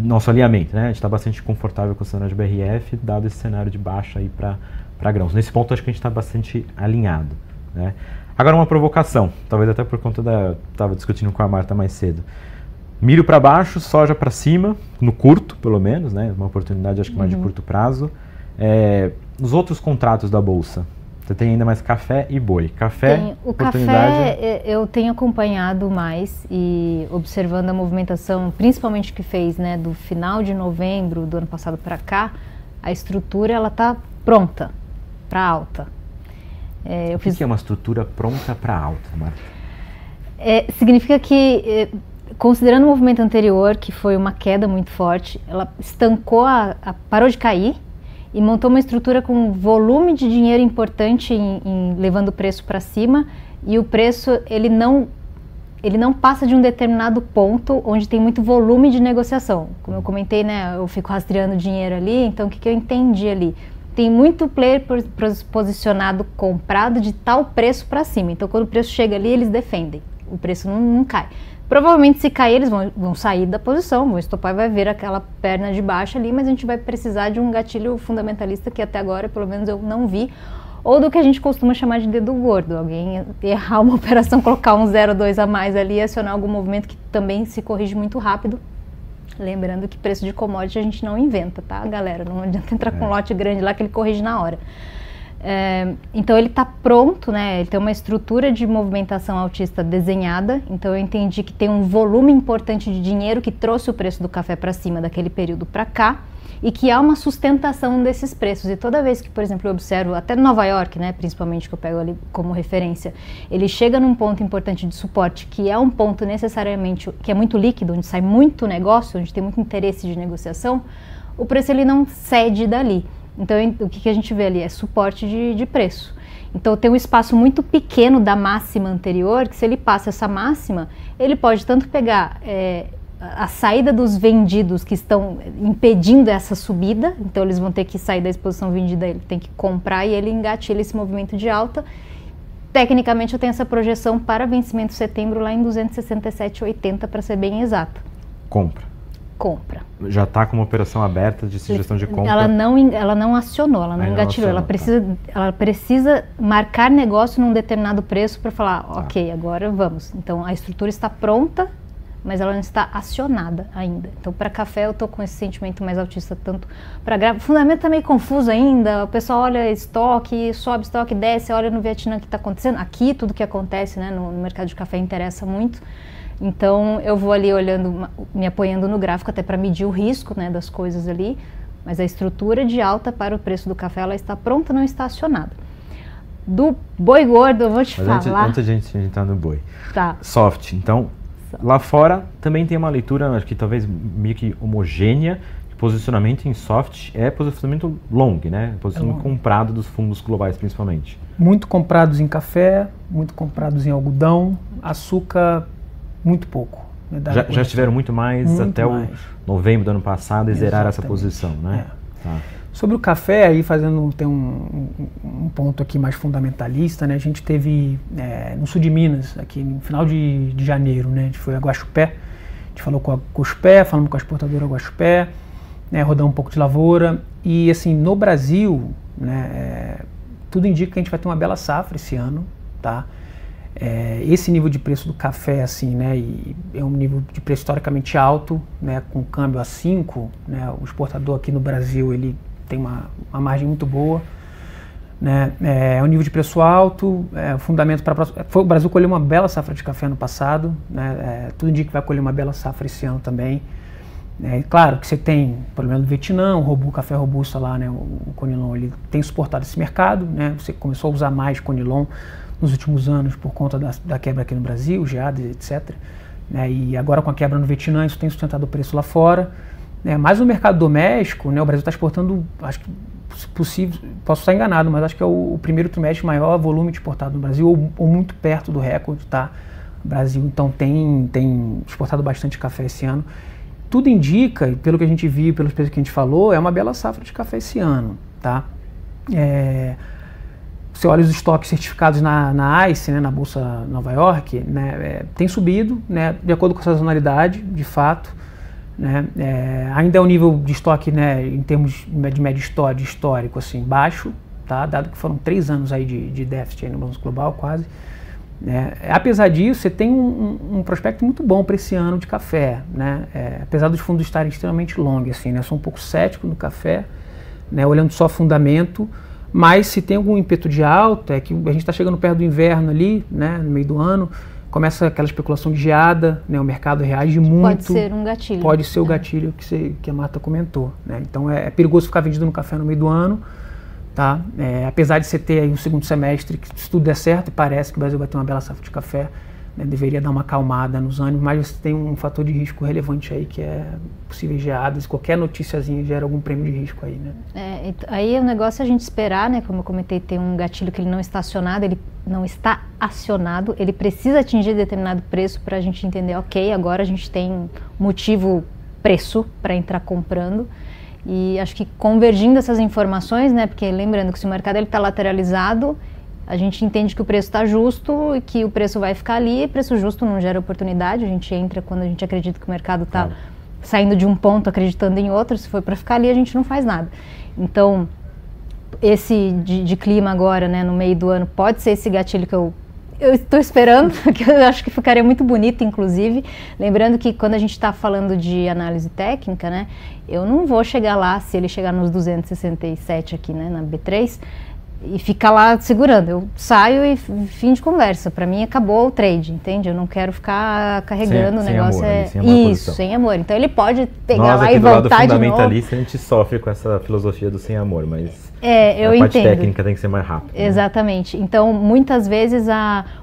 nosso alinhamento, né? A gente está bastante confortável com o cenário de BRF, dado esse cenário de baixa aí para grãos. Nesse ponto, acho que a gente está bastante alinhado, né? Agora, uma provocação, talvez até por conta estava discutindo com a Marta mais cedo. Milho para baixo, soja para cima, no curto, pelo menos, né? Uma oportunidade, acho que mais de curto prazo. Nos outros contratos da Bolsa, você tem ainda mais café e boi. O café eu tenho acompanhado mais e observando a movimentação, principalmente que fez, né, do final de novembro do ano passado para cá, a estrutura ela está pronta para alta. O que é uma estrutura pronta para alta, Marta? Significa que, considerando o movimento anterior, que foi uma queda muito forte, ela estancou, parou de cair, e montou uma estrutura com volume de dinheiro importante levando o preço para cima, e o preço ele não passa de um determinado ponto onde tem muito volume de negociação. Como eu comentei, né, eu fico rastreando dinheiro ali, então o que eu entendi ali? Tem muito player posicionado comprado de tal preço para cima, então quando o preço chega ali eles defendem, o preço não cai. Provavelmente se cair eles vão sair da posição, vão estopar e vai ver aquela perna de baixo ali, mas a gente vai precisar de um gatilho fundamentalista que até agora pelo menos eu não vi, ou do que a gente costuma chamar de dedo gordo, alguém errar uma operação, colocar um 0,2 a mais ali e acionar algum movimento que também se corrige muito rápido. Lembrando que preço de commodity a gente não inventa, tá, galera? Não adianta entrar com um lote grande lá que ele corrige na hora. Então ele está pronto, né? Ele tem uma estrutura de movimentação altista desenhada, então eu entendi que tem um volume importante de dinheiro que trouxe o preço do café para cima daquele período para cá e que há uma sustentação desses preços. E toda vez que, por exemplo, eu observo, até Nova York, né, principalmente, que eu pego ali como referência, ele chega num ponto importante de suporte, que é um ponto necessariamente, que é muito líquido, onde sai muito negócio, onde tem muito interesse de negociação, o preço ele não cede dali. Então, o que a gente vê ali é suporte de preço. Então, tem um espaço muito pequeno da máxima anterior, que se ele passa essa máxima, ele pode tanto pegar a saída dos vendidos que estão impedindo essa subida, então eles vão ter que sair da exposição vendida, ele tem que comprar e ele engatilha esse movimento de alta. Tecnicamente, eu tenho essa projeção para vencimento de setembro lá em 267,80, para ser bem exata. Compra. Já está com uma operação aberta de sugestão de compra? Ela não acionou, ela não engatilhou, ela precisa marcar negócio num determinado preço para falar, ok, agora vamos. Então a estrutura está pronta, mas ela não está acionada ainda. Então para café eu estou com esse sentimento mais altista, tanto para grave. O fundamento está meio confuso ainda, o pessoal olha estoque, sobe estoque, desce, olha no Vietnã o que está acontecendo. Aqui tudo que acontece, né, no mercado de café interessa muito. Então eu vou ali olhando, me apoiando no gráfico até para medir o risco, né, das coisas ali, mas a estrutura de alta para o preço do café ela está pronta, não está acionada. Do boi gordo eu vou te falar. Antes de a gente entrar no boi. Tá. Soft. Então, lá fora também tem uma leitura, acho que talvez meio que homogênea, de posicionamento em soft é posicionamento long, né? Posicionamento comprado dos fundos globais principalmente. Muito comprados em café, muito comprados em algodão, açúcar muito pouco. Já estiveram muito mais até o novembro do ano passado e zerar essa posição, né? Tá. Sobre o café, aí tem um ponto aqui mais fundamentalista, né? A gente teve no sul de Minas, aqui no final de janeiro, né? A gente foi a Guaxupé, a gente falou com a Guaxupé, falamos com a exportadora Guaxupé, né? Rodamos um pouco de lavoura e assim, no Brasil, né? Tudo indica que a gente vai ter uma bela safra esse ano, tá? Esse nível de preço do café, assim, né, e é um nível de preço historicamente alto, né, com câmbio a 5, né, o exportador aqui no Brasil, ele tem uma margem muito boa, né, é um nível de preço alto, o fundamento para o Brasil colheu uma bela safra de café no passado, né, tudo indica que vai colher uma bela safra esse ano também, Claro que você tem, pelo menos no Vietnã, o café robusta lá, né, o Conilon, ele tem suportado esse mercado, né, você começou a usar mais Conilon nos últimos anos por conta da quebra aqui no Brasil, geada, etc. Né, e agora com a quebra no Vietnã, isso tem sustentado o preço lá fora. Né, mas no mercado doméstico, né, o Brasil está exportando, acho que possível, posso estar enganado, mas acho que é o primeiro trimestre maior volume de exportado no Brasil, ou muito perto do recorde, tá? O Brasil, então, tem exportado bastante café esse ano. Tudo indica, pelo que a gente viu, pelos preços que a gente falou, é uma bela safra de café esse ano, tá? Você olha os estoques certificados na ICE, né, na Bolsa Nova York, né, tem subido, né, de acordo com a sazonalidade, de fato. Né, ainda é um nível de estoque, né, em termos de médio histórico, assim, baixo, tá? Dado que foram 3 anos aí de déficit aí no balanço global, quase. Apesar disso, você tem um prospecto muito bom para esse ano de café, né? Apesar dos fundos estarem extremamente longos, assim, né? Eu sou um pouco cético no café, né? Olhando só fundamento, mas se tem algum ímpeto de alta, é que a gente está chegando perto do inverno ali, né? No meio do ano, começa aquela especulação de geada, né? O mercado reage muito. Pode ser um gatilho. Pode ser o gatilho que a Marta comentou, né? Então é perigoso ficar vendido no café no meio do ano. Tá? Apesar de você ter aí um segundo semestre, que se tudo der certo, parece que o Brasil vai ter uma bela safra de café, né? Deveria dar uma acalmada nos ânimos, mas você tem um fator de risco relevante aí, que é possíveis geadas, qualquer noticiazinha gera algum prêmio de risco aí, né? Aí o negócio é a gente esperar, né? Como eu comentei, tem um gatilho que ele não está acionado, ele não está acionado, ele precisa atingir determinado preço para a gente entender, ok, agora a gente tem motivo preço para entrar comprando. E acho que convergindo essas informações, né, porque lembrando que se o mercado está lateralizado, a gente entende que o preço está justo e que o preço vai ficar ali, preço justo não gera oportunidade, a gente entra quando a gente acredita que o mercado está saindo de um ponto, acreditando em outro, se for para ficar ali a gente não faz nada. Então, esse de clima agora, né, no meio do ano, pode ser esse gatilho que eu estou esperando, que eu acho que ficaria muito bonito, inclusive. Lembrando que quando a gente está falando de análise técnica, né, eu não vou chegar lá, se ele chegar nos 267 aqui, né, na B3, e ficar lá segurando. Eu saio e fim de conversa. Para mim acabou o trade, entende? Eu não quero ficar carregando o negócio. Sem amor, isso, sem amor. Então ele pode pegar lá e voltar de novo. Nós aqui do lado fundamentalista, a gente sofre com essa filosofia do sem amor, mas eu a parte entendo. técnica tem que ser mais rápida. Exatamente. Né? Então, muitas vezes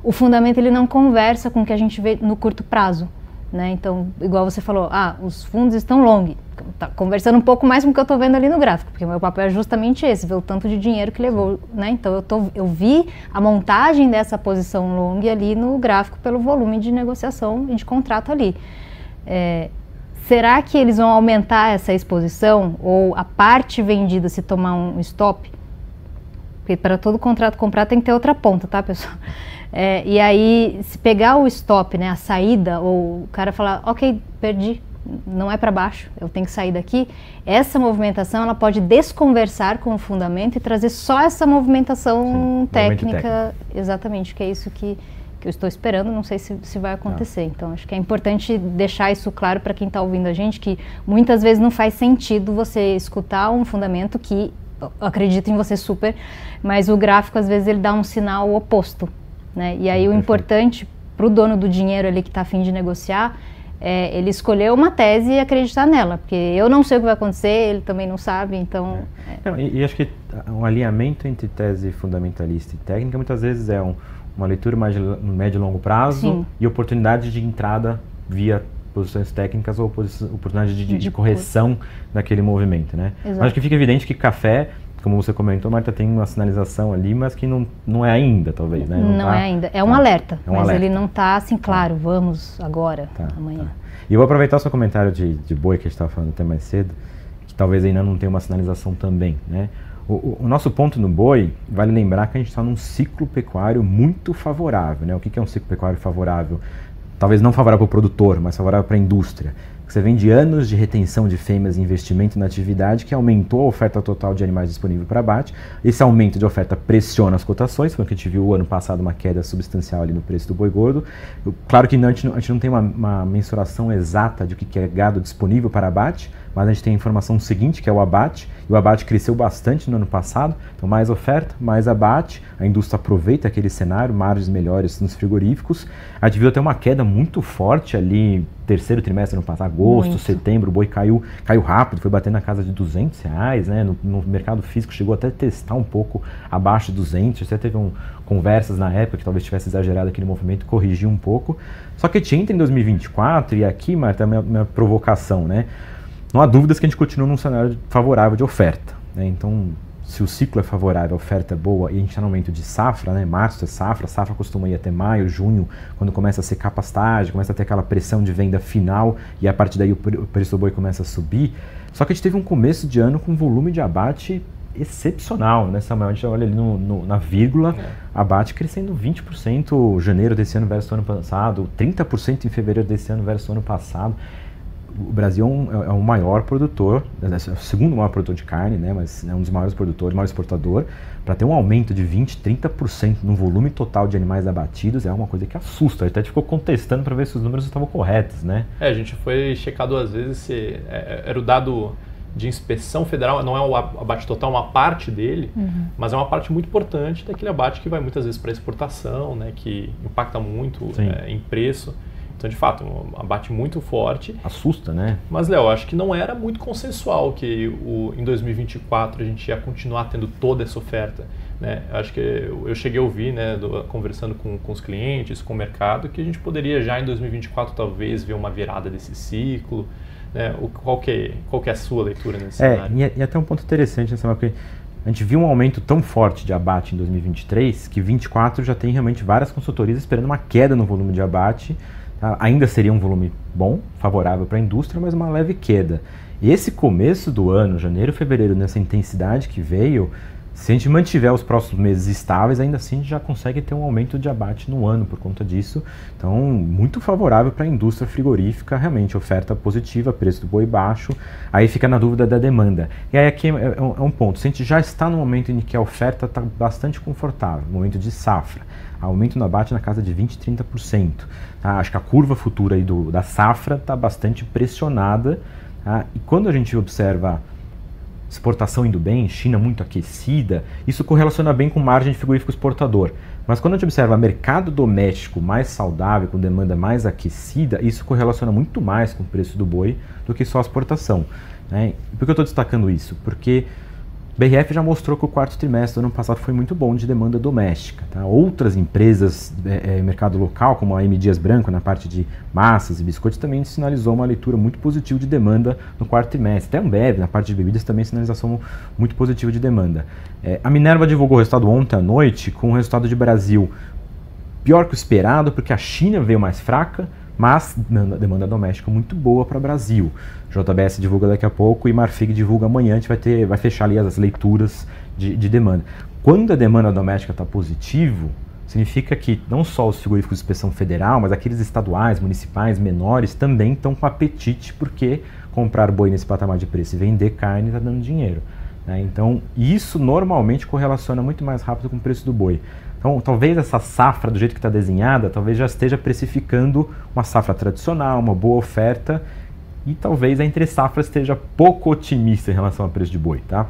o fundamento ele não conversa com o que a gente vê no curto prazo. Né? Então, igual você falou, os fundos estão long. Tá conversando um pouco mais com o que eu estou vendo ali no gráfico, porque o meu papel é justamente esse, ver o tanto de dinheiro que levou. Né? Então, eu vi a montagem dessa posição long ali no gráfico pelo volume de negociação e de contrato ali. Será que eles vão aumentar essa exposição ou a parte vendida se tomar um stop? Porque para todo contrato comprar tem que ter outra ponta, tá, pessoal? E aí, se pegar o stop, né, a saída, ou o cara falar, ok, perdi, não é para baixo, eu tenho que sair daqui, essa movimentação ela pode desconversar com o fundamento e trazer só essa movimentação técnica. Exatamente, que é isso que eu estou esperando, não sei se vai acontecer. Então, acho que é importante deixar isso claro para quem está ouvindo a gente, que muitas vezes não faz sentido você escutar um fundamento que acredita em você super, mas o gráfico às vezes ele dá um sinal oposto. Né? E aí o importante para o dono do dinheiro ali que está a fim de negociar é ele escolher uma tese e acreditar nela, porque eu não sei o que vai acontecer, ele também não sabe, então... E acho que um alimento entre tese fundamentalista e técnica muitas vezes é uma leitura mais no médio e longo prazo. Sim. E oportunidade de entrada via posições técnicas ou oportunidade de correção daquele movimento. Né? Acho que fica evidente que café, como você comentou, Marta, tem uma sinalização ali, mas que não é ainda, talvez, né? Não é ainda. É um alerta, mas ele não está assim, claro, vamos agora, amanhã. E eu vou aproveitar o seu comentário de boi, que a gente estava falando até mais cedo, que talvez ainda não tenha uma sinalização também, né? O nosso ponto no boi, vale lembrar que a gente está num ciclo pecuário muito favorável, né? O que é um ciclo pecuário favorável? Talvez não favorável para o produtor, mas favorável para a indústria. Você vem de anos de retenção de fêmeas e investimento na atividade que aumentou a oferta total de animais disponível para abate. Esse aumento de oferta pressiona as cotações, foi o que a gente viu o ano passado, uma queda substancial ali no preço do boi gordo. Claro que a gente não tem uma mensuração exata de o que é gado disponível para abate, mas a gente tem a informação seguinte, que é o abate, e o abate cresceu bastante no ano passado, então mais oferta, mais abate, a indústria aproveita aquele cenário, margens melhores nos frigoríficos. A gente viu até uma queda muito forte ali, terceiro trimestre do ano passado, agosto, setembro, o boi caiu rápido, foi bater na casa de R$200, né? No mercado físico chegou até a testar um pouco abaixo de 200, até teve conversas na época que talvez tivesse exagerado aquele movimento, corrigiu um pouco. Só que a gente entra em 2024 e aqui, Marta, minha provocação, né? Não há dúvidas que a gente continua num cenário favorável de oferta, né? Então, se o ciclo é favorável, a oferta é boa e a gente está no momento de safra, né? Março é safra, safra costuma ir até maio, junho, quando começa a secar a pastagem, começa a ter aquela pressão de venda final e a partir daí o preço do boi começa a subir. Só que a gente teve um começo de ano com volume de abate excepcional, né, Samuel? A gente olha ali na vírgula, abate crescendo 20% janeiro desse ano versus o ano passado, 30% em fevereiro desse ano versus o ano passado. O Brasil é o maior produtor, é o segundo maior produtor de carne, né, mas é um dos maiores produtores, maior exportador. Para ter um aumento de 20%, 30% no volume total de animais abatidos é uma coisa que assusta. A gente até ficou contestando para ver se os números estavam corretos, né? A gente foi checar 2 vezes se era o dado de inspeção federal, não é o abate total, uma parte dele, mas é uma parte muito importante daquele abate que vai muitas vezes para exportação, né, que impacta muito em preço. Então, de fato, um abate muito forte. Assusta, né? Mas, Léo, acho que não era muito consensual que em 2024 a gente ia continuar tendo toda essa oferta, né? Acho que eu cheguei a ouvir, né, conversando com os clientes, com o mercado, que a gente poderia já em 2024 talvez ver uma virada desse ciclo, né? Qual que é a sua leitura nesse cenário? E até um ponto interessante, né, porque a gente viu um aumento tão forte de abate em 2023 que 2024 já tem realmente várias consultorias esperando uma queda no volume de abate. Ainda seria um volume bom, favorável para a indústria, mas uma leve queda. E esse começo do ano, janeiro, fevereiro, nessa intensidade que veio, se a gente mantiver os próximos meses estáveis, ainda assim a gente já consegue ter um aumento de abate no ano por conta disso. Então, muito favorável para a indústria frigorífica, realmente oferta positiva, preço do boi baixo, aí fica na dúvida da demanda. E aí aqui é um ponto, se a gente já está no momento em que a oferta está bastante confortável, momento de safra, aumento no abate na casa de 20%, 30%. Tá? Acho que a curva futura aí da safra está bastante pressionada. Tá? E quando a gente observa exportação indo bem, China muito aquecida, isso correlaciona bem com margem de frigorífico exportador. Mas quando a gente observa mercado doméstico mais saudável, com demanda mais aquecida, isso correlaciona muito mais com o preço do boi do que só a exportação. Né? Por que eu estou destacando isso? Porque BRF já mostrou que o quarto trimestre do ano passado foi muito bom de demanda doméstica. Tá? Outras empresas mercado local, como a M. Dias Branco, na parte de massas e biscoitos, também sinalizou uma leitura muito positiva de demanda no quarto trimestre. Até a Ambev, na parte de bebidas, também sinalização muito positiva de demanda. A Minerva divulgou o resultado ontem à noite, com o resultado de Brasil pior que o esperado, porque a China veio mais fraca, mas demanda doméstica muito boa para o Brasil. JBS divulga daqui a pouco e Marfrig divulga amanhã, a gente vai fechar ali as leituras de demanda. Quando a demanda doméstica está positivo, significa que não só os frigoríficos de inspeção federal, mas aqueles estaduais, municipais, menores, também estão com apetite, porque comprar boi nesse patamar de preço e vender carne está dando dinheiro. Né? Então, isso normalmente correlaciona muito mais rápido com o preço do boi. Então, talvez essa safra, do jeito que está desenhada, talvez já esteja precificando uma safra tradicional, uma boa oferta, e talvez a entre safra esteja pouco otimista em relação ao preço de boi, tá?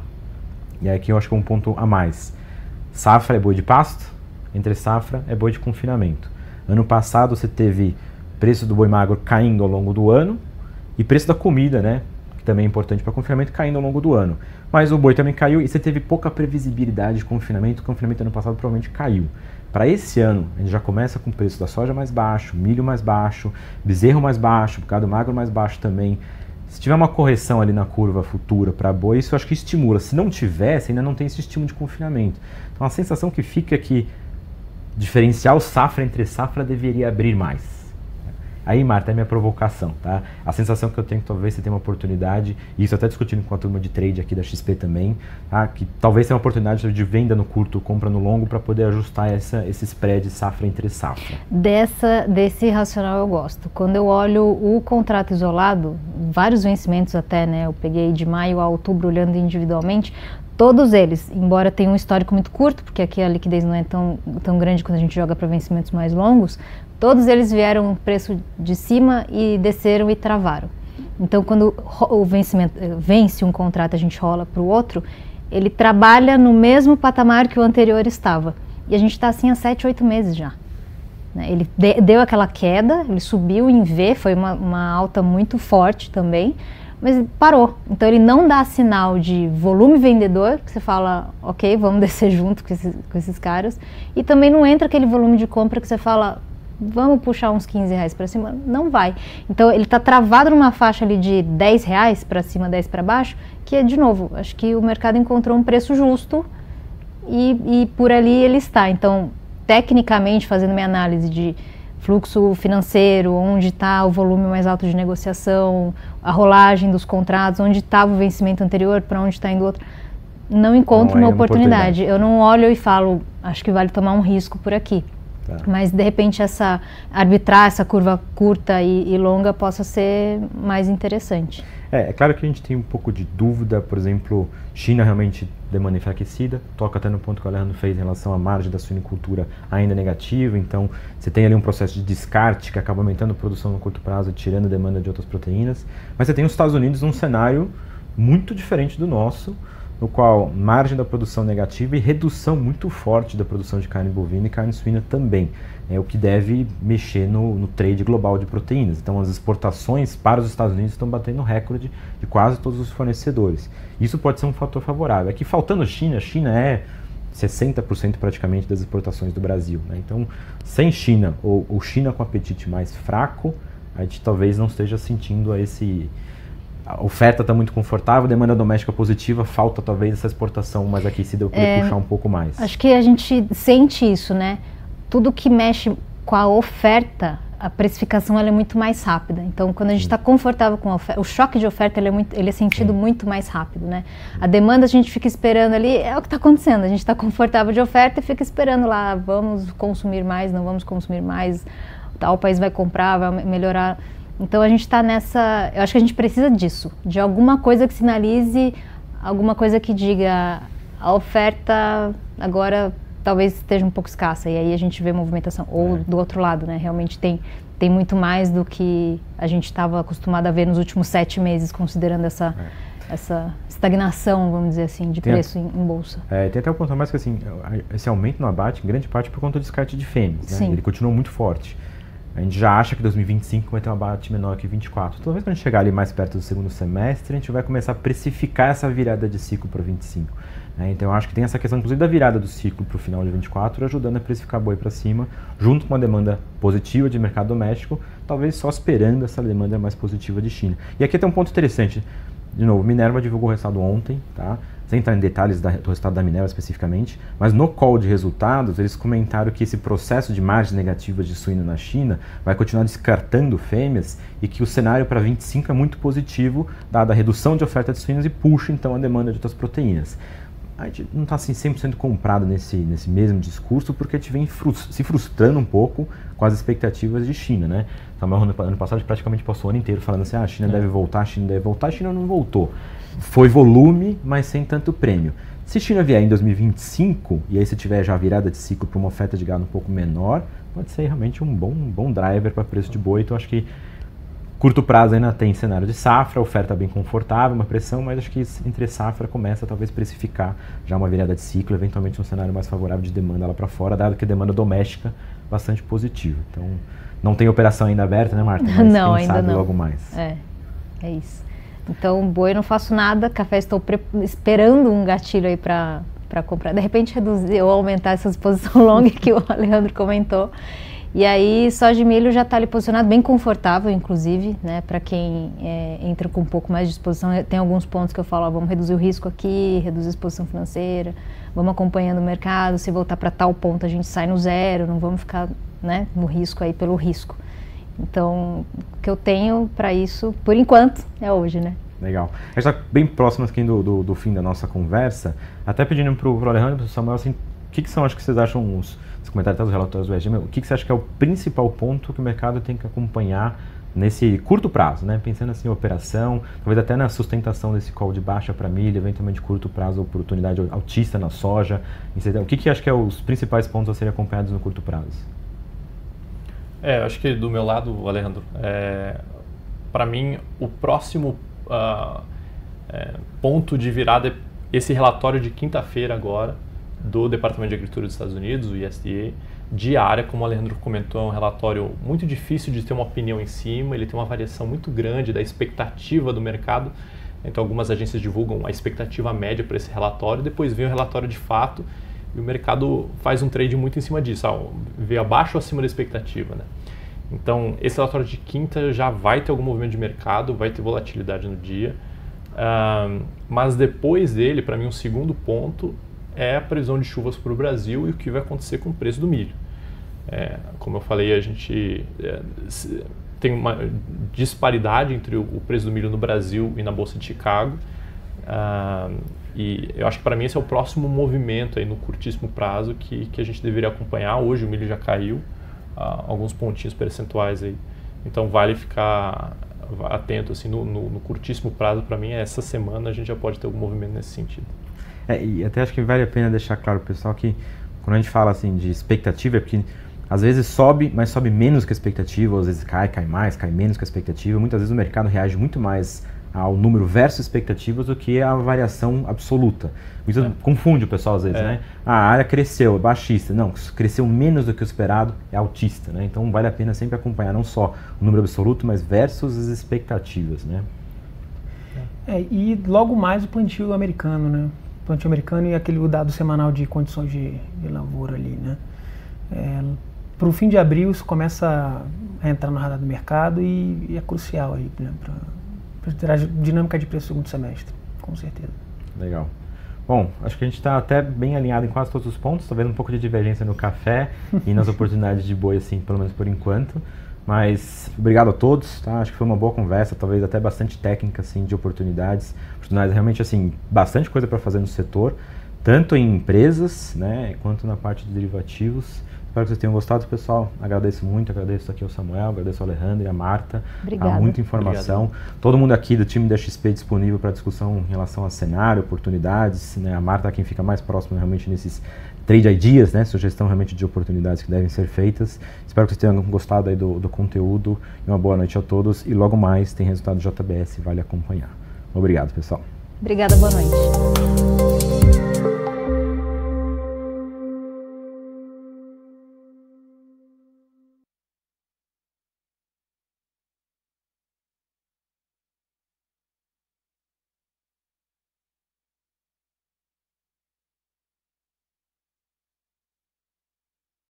E aqui eu acho que é um ponto a mais. Safra é boi de pasto, entre safra é boi de confinamento. Ano passado você teve preço do boi magro caindo ao longo do ano e preço da comida, né, que também é importante para confinamento, caindo ao longo do ano. Mas o boi também caiu e você teve pouca previsibilidade de confinamento. O confinamento ano passado provavelmente caiu. Para esse ano, a gente já começa com o preço da soja mais baixo, milho mais baixo, bezerro mais baixo, gado magro mais baixo também. Se tiver uma correção ali na curva futura para boi, isso eu acho que estimula. Se não tivesse, ainda não tem esse estímulo de confinamento. Então a sensação que fica é que diferencial safra entre safra deveria abrir mais. Aí, Marta, é minha provocação, tá? A sensação que eu tenho que talvez você tenha uma oportunidade, e isso até discutindo com a turma de trade aqui da XP também, tá? Que talvez tenha uma oportunidade de venda no curto, compra no longo, para poder ajustar esse spread safra entre safra. Desse racional eu gosto. Quando eu olho o contrato isolado, vários vencimentos até, né? Eu peguei de maio a outubro olhando individualmente, todos eles, embora tenham um histórico muito curto, porque aqui a liquidez não é tão grande quando a gente joga para vencimentos mais longos, todos eles vieram preço de cima e desceram e travaram. Então, quando o vencimento vence um contrato, a gente rola para o outro, ele trabalha no mesmo patamar que o anterior estava. E a gente está assim há 7, 8 meses já. Ele deu aquela queda, ele subiu em V, foi uma alta muito forte também, mas parou. Então ele não dá sinal de volume vendedor, que você fala, ok, vamos descer junto com esses caras, e também não entra aquele volume de compra que você fala, vamos puxar uns 15 reais para cima, não vai. Então ele está travado numa faixa ali de 10 reais para cima, 10 para baixo, que é, de novo, acho que o mercado encontrou um preço justo e por ali ele está. Então, tecnicamente, fazendo minha análise de fluxo financeiro, onde está o volume mais alto de negociação, a rolagem dos contratos, onde estava o vencimento anterior, para onde está indo outro, não encontro uma oportunidade. Eu não olho e falo, acho que vale tomar um risco por aqui. Tá. Mas, de repente, arbitrar essa curva curta e longa possa ser mais interessante. É claro que a gente tem um pouco de dúvida, por exemplo, China realmente demanda enfraquecida, toca até no ponto que o Alejandro fez em relação à margem da suinicultura ainda negativa, então você tem ali um processo de descarte que acaba aumentando a produção no curto prazo e tirando a demanda de outras proteínas, mas você tem os Estados Unidos num cenário muito diferente do nosso, no qual margem da produção negativa e redução muito forte da produção de carne bovina e carne suína também. É o que deve mexer no trade global de proteínas. Então as exportações para os Estados Unidos estão batendo recorde de quase todos os fornecedores. Isso pode ser um fator favorável. É que faltando China é 60% praticamente das exportações do Brasil, né? Então, sem China ou China com apetite mais fraco, a gente talvez não esteja sentindo a oferta está muito confortável, demanda doméstica positiva, falta talvez essa exportação mais aquecida para poder puxar um pouco mais. Acho que a gente sente isso, né? Tudo que mexe com a oferta, a precificação ela é muito mais rápida. Então, quando a gente está confortável com a oferta, o choque de oferta ele é sentido muito mais rápido, né? A demanda a gente fica esperando ali, é o que está acontecendo. A gente está confortável de oferta e fica esperando lá, vamos consumir mais, não vamos consumir mais, tal país vai comprar, vai melhorar. Então a gente está nessa, eu acho que a gente precisa disso, de alguma coisa que sinalize, alguma coisa que diga a oferta agora talvez esteja um pouco escassa e aí a gente vê movimentação. Ou do outro lado, né? Realmente tem muito mais do que a gente estava acostumado a ver nos últimos 7 meses, considerando essa estagnação, vamos dizer assim, de preço em bolsa. Tem até um ponto mais que assim, esse aumento no abate, em grande parte por conta do descarte de fêmeas, né? Ele continua muito forte. A gente já acha que 2025 vai ter um abate menor que 24. Talvez quando a gente chegar ali mais perto do segundo semestre, a gente vai começar a precificar essa virada de ciclo para 25. Então eu acho que tem essa questão, inclusive, da virada do ciclo para o final de 24, ajudando a precificar boi para cima, junto com uma demanda positiva de mercado doméstico, talvez só esperando essa demanda mais positiva de China. E aqui tem um ponto interessante. De novo, Minerva divulgou o resultado ontem, tá? Sem entrar em detalhes do resultado da Minerva especificamente, mas no call de resultados eles comentaram que esse processo de margens negativas de suíno na China vai continuar descartando fêmeas e que o cenário para 25 é muito positivo, dada a redução de oferta de suínos e puxa então a demanda de outras proteínas. A gente não está assim 100% comprado nesse mesmo discurso, porque a gente vem se frustrando um pouco com as expectativas de China, né? Então, ano passado a gente praticamente passou o ano inteiro falando assim, a China deve voltar, a China deve voltar, a China não voltou. Foi volume, mas sem tanto prêmio. Se China vier em 2025, e aí se tiver já virada de ciclo para uma oferta de gado um pouco menor, pode ser realmente um bom driver para preço de boi. Então acho que curto prazo ainda tem cenário de safra, oferta bem confortável, uma pressão, mas acho que entre safra começa talvez precificar já uma virada de ciclo, eventualmente um cenário mais favorável de demanda lá para fora, dado que a demanda doméstica bastante positiva. Então, não tem operação ainda aberta, né, Marta? Mas não, quem ainda sabe não. Logo mais. É isso. Então, boi não faço nada, café estou esperando um gatilho aí para comprar. De repente reduzir ou aumentar essa exposição longa que o Alejandro comentou. E aí, soja e milho já está ali posicionado bem confortável, inclusive, né? Para quem entra com um pouco mais de exposição, tem alguns pontos que eu falo, vamos reduzir o risco aqui, reduzir a exposição financeira, vamos acompanhando o mercado, se voltar para tal ponto a gente sai no zero, não vamos ficar, né, no risco aí pelo risco. Então, o que eu tenho para isso, por enquanto, é hoje, né? Legal. A gente está bem próximo aqui do fim da nossa conversa, até pedindo para o Alejandro e para o Samuel, assim, o que são, acho que vocês acham, os comentários até dos relatórios do ESG, o que você acha que é o principal ponto que o mercado tem que acompanhar nesse curto prazo, né? Pensando assim em operação, talvez até na sustentação desse call de baixa para milho, eventualmente curto prazo, oportunidade altista na soja. O que acho que é os principais pontos a serem acompanhados no curto prazo? Acho que do meu lado, Alejandro, para mim, o próximo ponto de virada é esse relatório de quinta-feira agora do Departamento de Agricultura dos Estados Unidos, o USDA, diária, como o Alejandro comentou, é um relatório muito difícil de ter uma opinião em cima, ele tem uma variação muito grande da expectativa do mercado. Então algumas agências divulgam a expectativa média para esse relatório, depois vem o relatório de fato e o mercado faz um trade muito em cima disso, veio abaixo ou acima da expectativa, né? Então esse relatório de quinta já vai ter algum movimento de mercado, vai ter volatilidade no dia, mas depois dele, para mim, um segundo ponto é a previsão de chuvas para o Brasil e o que vai acontecer com o preço do milho. Como eu falei, a gente tem uma disparidade entre o preço do milho no Brasil e na Bolsa de Chicago. E eu acho que para mim esse é o próximo movimento aí no curtíssimo prazo que a gente deveria acompanhar. Hoje o milho já caiu alguns pontinhos percentuais aí. Então vale ficar atento assim, no curtíssimo prazo. Para mim, essa semana a gente já pode ter algum movimento nesse sentido. E até acho que vale a pena deixar claro, pessoal, que quando a gente fala assim de expectativa, é porque às vezes sobe, mas sobe menos que a expectativa, ou às vezes cai mais, cai menos que a expectativa. Muitas vezes o mercado reage muito mais ao número versus expectativas do que a variação absoluta. Isso confunde o pessoal às vezes, né? A área cresceu, é baixista. Não, cresceu menos do que o esperado, é altista, né? Então vale a pena sempre acompanhar não só o número absoluto, mas versus as expectativas, né? E logo mais o plantio americano, né? O plantio americano e aquele dado semanal de condições de lavoura ali, né? Para o fim de abril isso começa a entrar no radar do mercado e é crucial aí, né, para a dinâmica de preço do segundo semestre, com certeza. Legal. Bom, acho que a gente está até bem alinhado em quase todos os pontos, estou vendo um pouco de divergência no café e nas oportunidades de boi, assim, pelo menos por enquanto. Mas obrigado a todos, tá? Acho que foi uma boa conversa, talvez até bastante técnica, assim, de oportunidades. Oportunidades realmente, assim, bastante coisa para fazer no setor, tanto em empresas, né, quanto na parte de derivativos. Espero que vocês tenham gostado, pessoal. Agradeço muito, agradeço aqui ao Samuel, agradeço ao Alejandro e a Marta. Obrigada. Há muita informação. Obrigado. Todo mundo aqui do time da XP disponível para discussão em relação a cenário, oportunidades, né? A Marta é quem fica mais próximo realmente nesses trade ideas, né? Sugestão realmente de oportunidades que devem ser feitas. Espero que vocês tenham gostado aí do conteúdo. E uma boa noite a todos. E logo mais tem resultado do JBS, vale acompanhar. Obrigado, pessoal. Obrigada, boa noite.